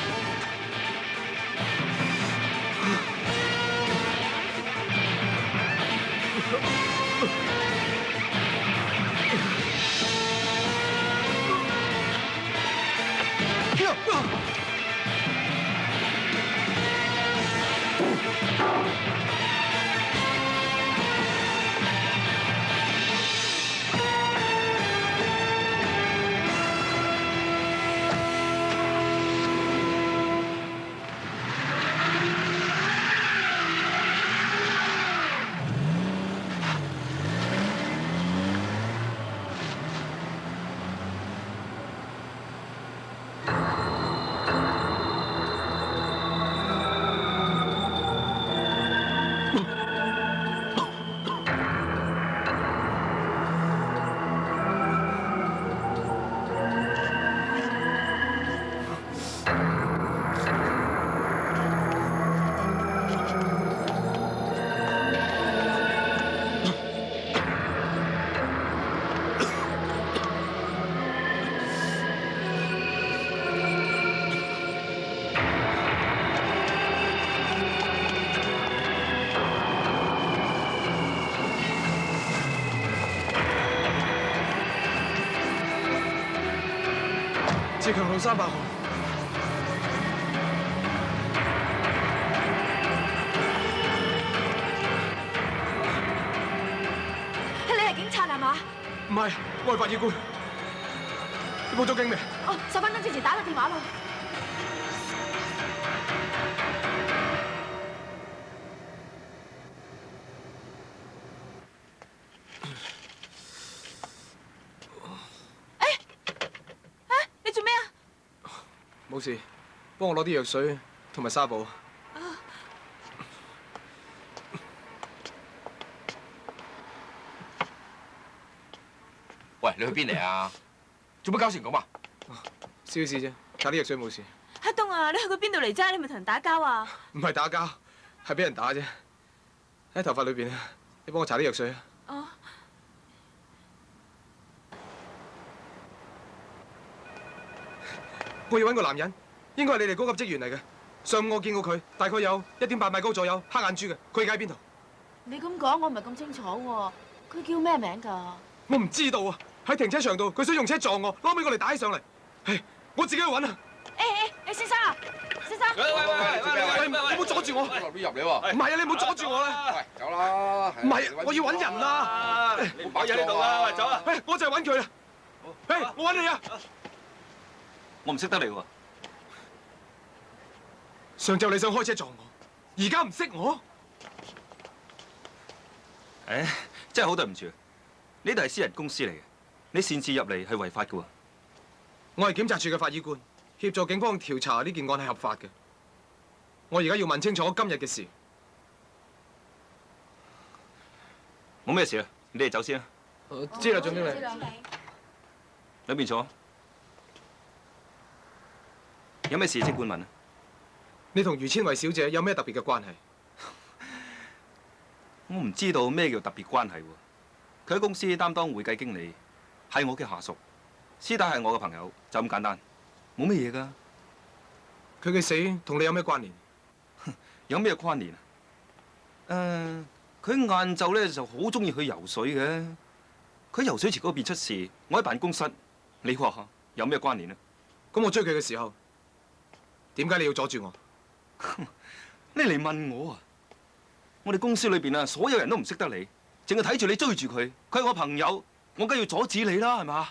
14強路300號。你係警察係嘛？唔係，我係法醫官。你報咗警未？哦，10分鐘之前打個電話咯。你做咩啊？冇事，幫我攞啲藥水同埋紗布。喂，你去邊嚟啊？做乜搞成咁啊？小事啫，搽啲藥水冇事。黑東啊，你去過邊度嚟啫？你咪同人打交啊？唔係打交，係俾人打啫。喺頭髮裏邊啊，你幫我搽啲藥水啊。哦。我要揾個男人，應該係你哋高級職員嚟嘅。上午我見過佢，大概有1.8米高左右，黑眼珠嘅。佢而家喺邊度？你咁講，我唔係咁清楚喎。佢叫咩名㗎？我唔知道啊！喺停車場度，佢想用車撞我，攞尾我嚟打起上嚟。唉，我自己去揾啊！先生啊，先生！喂，你唔好阻住我！邊入嚟喎？唔係啊，你唔好阻住我啦！喂，走啦！唔係，我要揾人啊！我喺呢度啦，喂，走啊！我就係揾佢啦！我揾你啊！我唔識得你喎。上晝你想開車撞我，而家唔識我？唉，真係好對唔住，呢度係私人公司嚟嘅，你擅自入嚟係違法嘅喎。我係檢察處嘅法醫官，協助警方調查呢件案係合法嘅。我而家要問清楚今日嘅事。冇咩事啊，你哋走先啦。知啦，總經理。裏邊坐。有咩事即管問啊。你同余千惠小姐有咩特別嘅關係？我唔知道咩叫特別關係喎。佢喺公司擔當會計經理，係我嘅下屬，師弟係我嘅朋友，就咁簡單，冇乜嘢㗎。佢嘅死同你有咩關聯？有咩關聯啊？佢晏晝咧就好中意去游水嘅。佢游水池嗰邊出事，我喺辦公室，你話有咩關聯啊？咁我追佢嘅時候，點解你要阻住我？你嚟問我啊？我哋公司裏邊啊，所有人都唔識得你，淨係睇住你追住佢。佢係我朋友，我梗要阻止你啦，係嘛？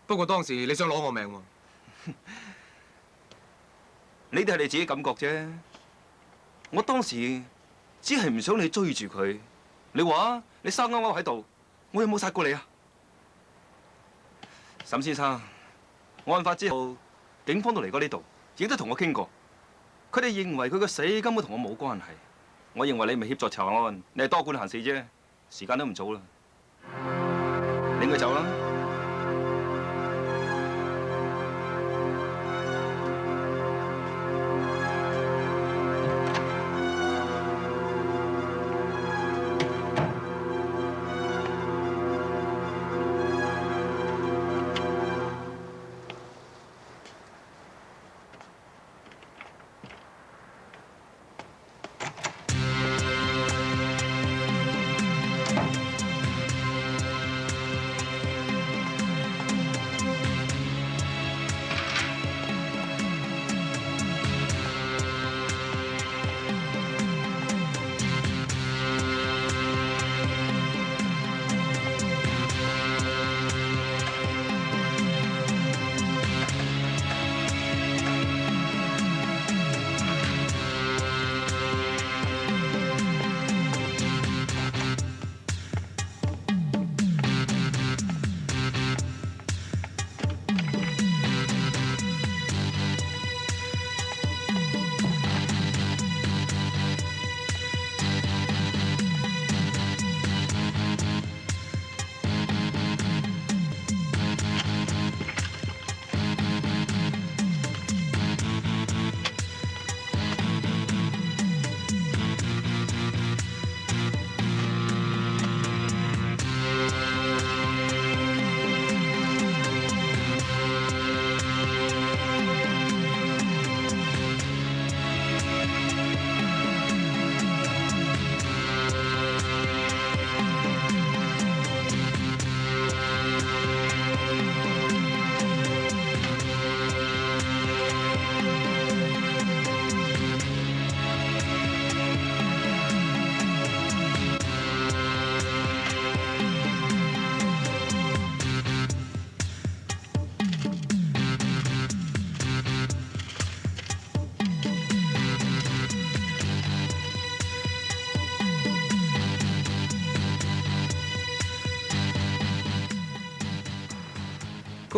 不過當時你想攞我命喎。你哋係你自己感覺啫。我當時只係唔想你追住佢。你話你生勾勾喺度，我有冇殺過你啊？沈先生，案發之後，警方都嚟過呢度，亦都同我傾過。佢哋認為佢個死根本同我冇關係。我認為你咪協助查案，你係多管閒事啫。時間都唔早啦，你應該走啦。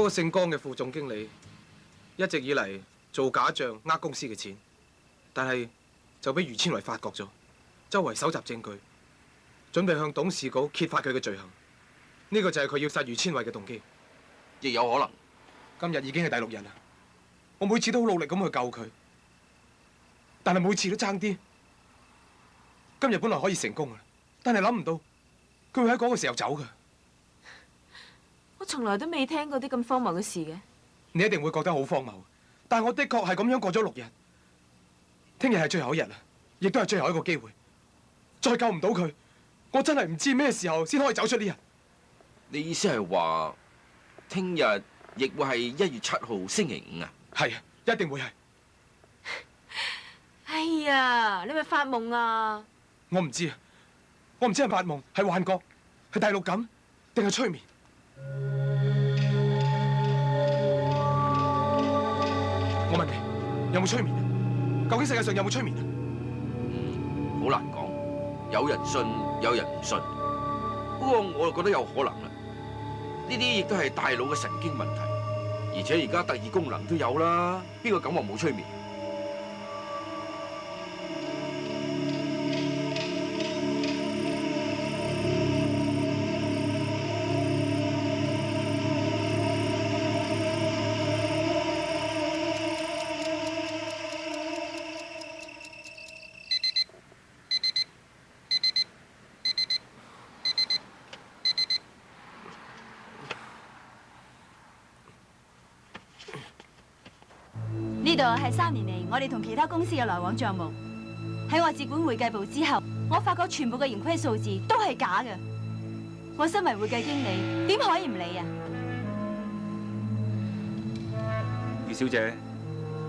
嗰個姓江嘅副總經理一直以嚟做假帳呃公司嘅錢，但係就俾余千惠發覺咗，周圍搜集證據，準備向董事局揭發佢嘅罪行。呢個就係佢要殺余千惠嘅動機。亦有可能。今日已經係第6日啦，我每次都好努力咁去救佢，但係每次都爭啲。今日本來可以成功嘅，但係諗唔到佢會喺嗰個時候走嘅。我從來都未聽過啲咁荒謬嘅事嘅。你一定會覺得好荒謬，但係我的確係咁樣過咗6日。聽日係最後一日啦，亦都係最後一個機會。再救唔到佢，我真係唔知咩時候先可以走出呢日。你意思係話，聽日亦會係1月7號星期5啊？係啊，一定會係。哎呀，你咪發夢啊！我唔知啊，我唔知係發夢、係幻覺、係第6感，定係催眠。我問你，有冇催眠啊？究竟世界上有冇催眠啊？好難講，有人信，有人唔信。不過我就覺得有可能啦。呢啲亦都係大腦嘅神經問題，而且而家特異功能都有啦，邊個敢話冇催眠？呢度係3年嚟我哋同其他公司嘅來往帳目。喺我接管會計部之後，我發覺全部嘅盈虧數字都係假嘅。我身為會計經理，點可以唔理啊？余小姐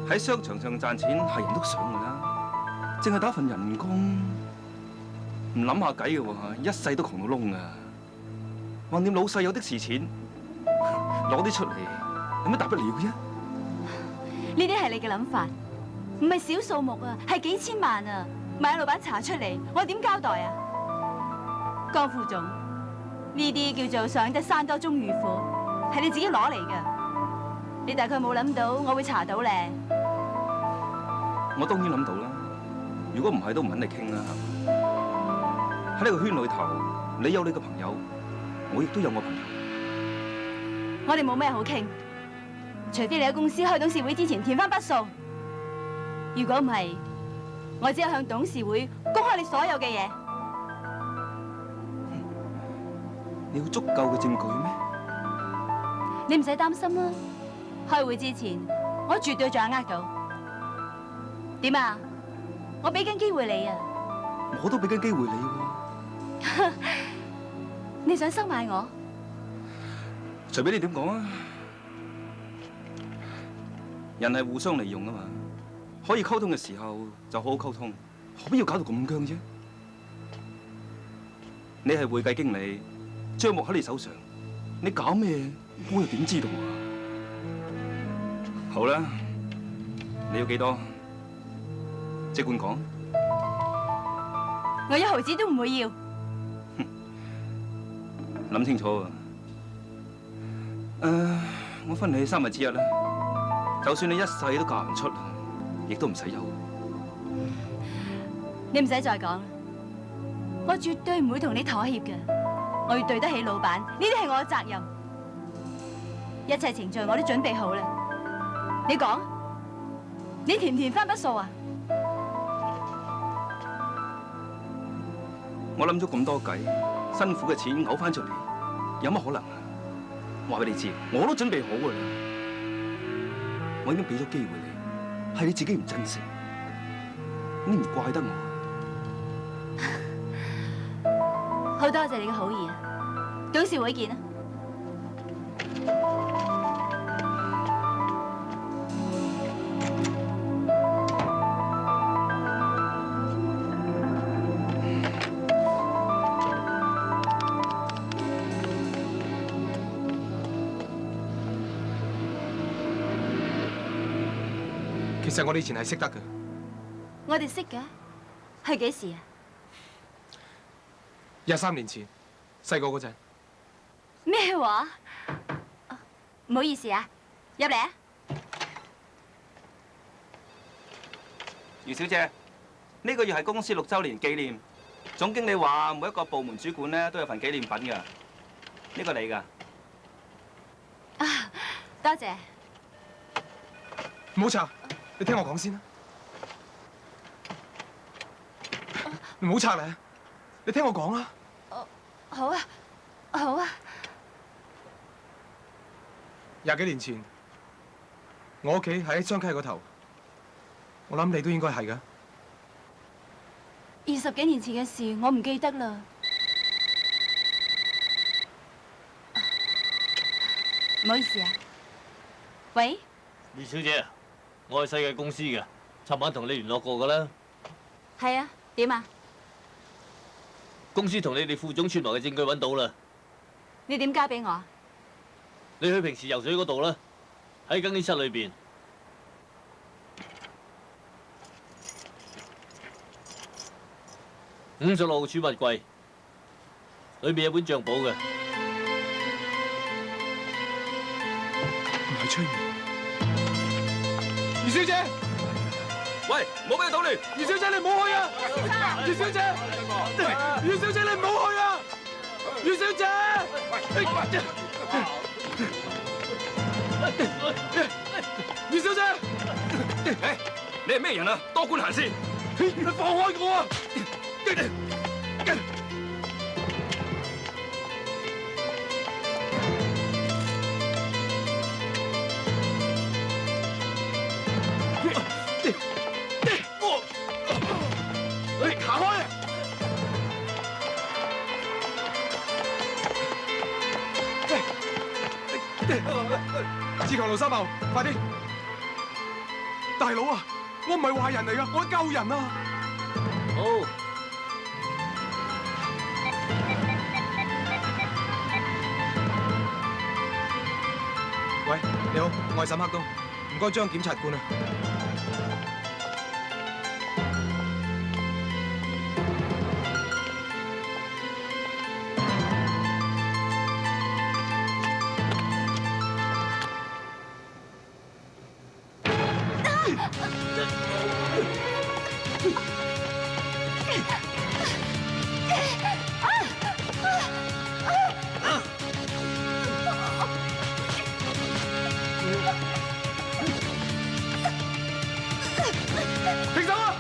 喺商場上賺錢係人都想噶啦，淨係打份人工，唔諗下計嘅喎，一世都窮到窿啊！橫掂老細有的是錢，攞啲出嚟，有乜大不了嘅啫？呢啲係你嘅諗法，唔係小數目啊，係幾千萬啊！萬一老闆查出嚟，我點交代啊？江副總，呢啲叫做上得山多終遇虎，係你自己攞嚟嘅。你大概冇諗到我會查到咧。我當然諗到啦，如果唔係都唔揾你傾啦，係嘛？喺呢個圈裏頭，你有你嘅朋友，我亦都有我朋友。我哋冇咩好傾。除非你喺公司開董事會之前填翻筆數，如果唔係，我只有向董事會公開你所有嘅嘢。你有足夠嘅證據咩？你唔使擔心啦，開會之前我絕對掌握到。點啊？我俾緊機會你啊！我都俾緊機會你喎。你想收買我？隨便你點講啊！人係互相利用啊嘛，可以溝通嘅時候就好好溝通，何必要搞到咁僵啫？你係會計經理，帳目喺你手上，你搞咩我又點知道啊？好啦，你要幾多？即管講。我1毫子都唔會要。諗清楚啊！我分你1/3啦。就算你一世都嫁唔出，亦都唔使憂。你唔使再講啦，我絕對唔會同你妥協嘅。我要對得起老闆，呢啲係我嘅責任。一切程序我都準備好啦。你講，你填唔填翻筆數啊？我諗咗咁多計，辛苦嘅錢嘔翻出嚟，有乜可能啊？話俾你知，我都準備好噶啦。我已經俾咗機會你，係你自己唔珍惜，你唔怪得我。好多謝你嘅好意啊！董事會見啊！其實我哋以前係識得嘅。我哋識嘅係幾時啊23年前，細個嗰陣。咩話？唔好意思啊，入嚟啊！余小姐，呢個月係公司6週年紀念，總經理話每一個部門主管咧都有份紀念品㗎。呢個你㗎？啊，多謝。唔好拆，你聽我講先啦。唔好拆咧，你聽我講啦。好啊，好啊。 20幾年前，我屋企係喺雙溪個頭，我諗你都應該係㗎。 20幾年前嘅事，我唔記得啦。唔好意思啊。喂，余小姐，我係世界公司嘅，尋晚同你聯絡過㗎啦。係啊，點啊？公司同你哋副總串謀嘅證據揾到啦。你點交俾我啊？ 你去平時游水嗰度啦，喺更衣室裏邊。56號儲物櫃，裏邊有本帳簿嘅。唔係催眠。余小姐，喂，唔好俾佢搗亂！余小姐你唔好去啊！余小姐，余小姐你唔好去啊！余小姐，余小姐，誒，你係咩人啊？多管閒事！你放開我啊！行開啊！自強路3號，快啲！大佬啊，我唔係壞人嚟噶，我救人啊！好。喂，你好，我係沈克東，唔該張檢察官啊。停手啊！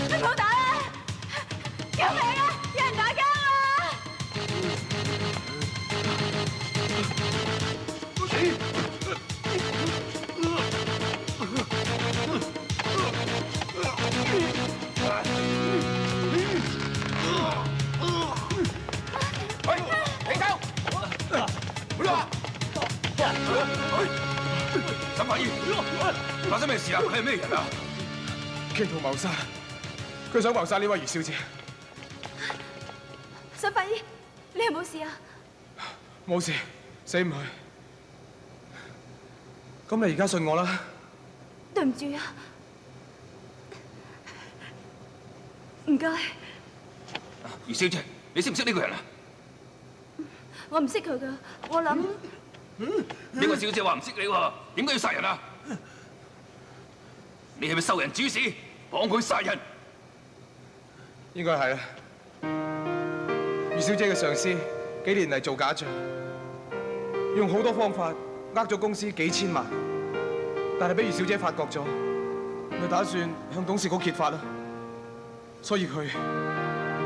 你唔好打啦！救命啊！有人打交啊！喂，停手！唔好啊！沈法醫，發生咩事啊？佢係咩人啊？企圖謀殺，佢想謀殺呢位余小姐。沈法醫，你係冇事啊？冇事，死唔去。咁你而家信我啦。對唔住啊，唔該。余小姐，你識唔識呢個人啊？我唔識佢噶，我諗。呢位小姐話唔識你喎，點解要殺人啊？你係咪受人指使，幫佢殺人？應該係啦。余小姐嘅上司幾年嚟做假帳，用好多方法呃咗公司幾千萬，但係俾余小姐發覺咗，佢打算向董事局揭發啦，所以佢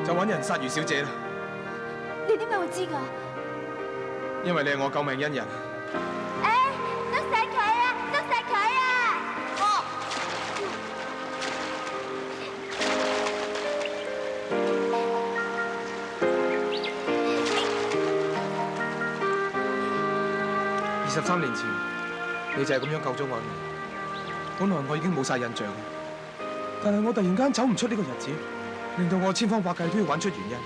就揾人殺余小姐啦。你點解會知㗎？因為你係我救命恩人。捉實佢啊！捉實佢啊！ 23年前，你就係咁樣救咗我。本來我已經冇晒印象，但係我突然間走唔出呢個日子，令到我千方百計都要揾出原因。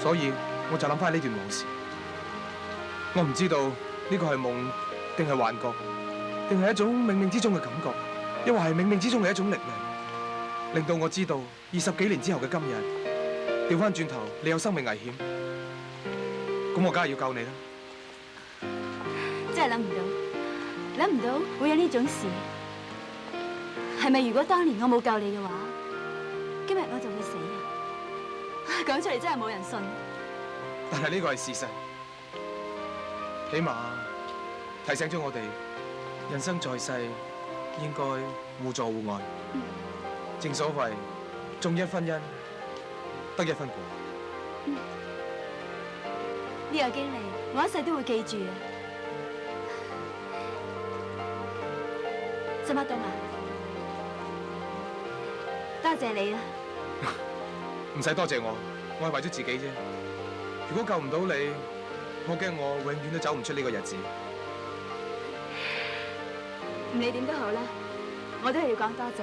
所以我就諗翻呢段往事。我唔知道呢個係夢定係幻覺，定係一種冥冥之中嘅感覺，抑或係冥冥之中嘅一種力量，令到我知道20幾年之後嘅今日，調翻轉頭你有生命危險，咁我梗係要救你啦。真係諗唔到會有呢種事。係咪如果當年我冇救你嘅話，今日我就會死啊？講出嚟真係冇人信。但係呢個係事實，起碼提醒咗我哋，人生在世應該互助互愛。正所謂種一分因，得一分果。呢個經歷我一世都會記住嘅。使乜凍啊？多謝你啊！唔使多謝我，我係為咗自己啫。如果救唔到你，我驚我永遠都走唔出呢個日子。唔理點都好啦，我都係要講多謝。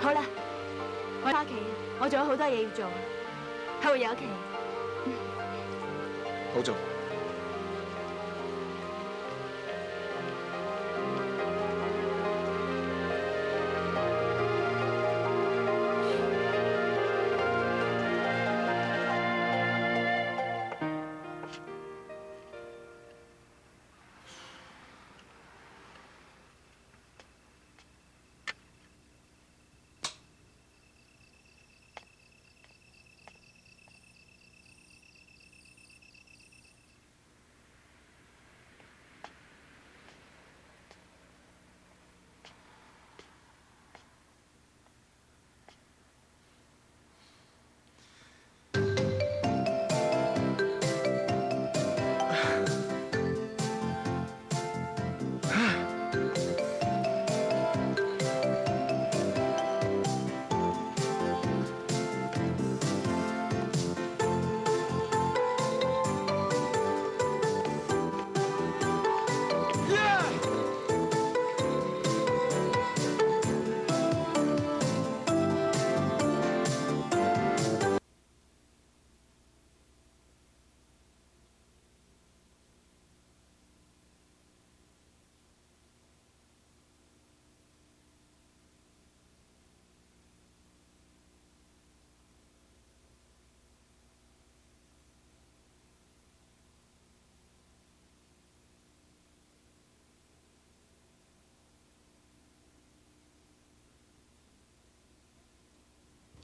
好啦，我返屋企，我仲有好多嘢要做，後會有期。好做。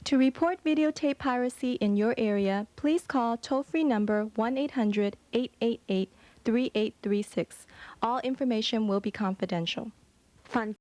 To report videotape piracy in your area, please call toll-free number 1-800-888-3836. All information will be confidential. 凡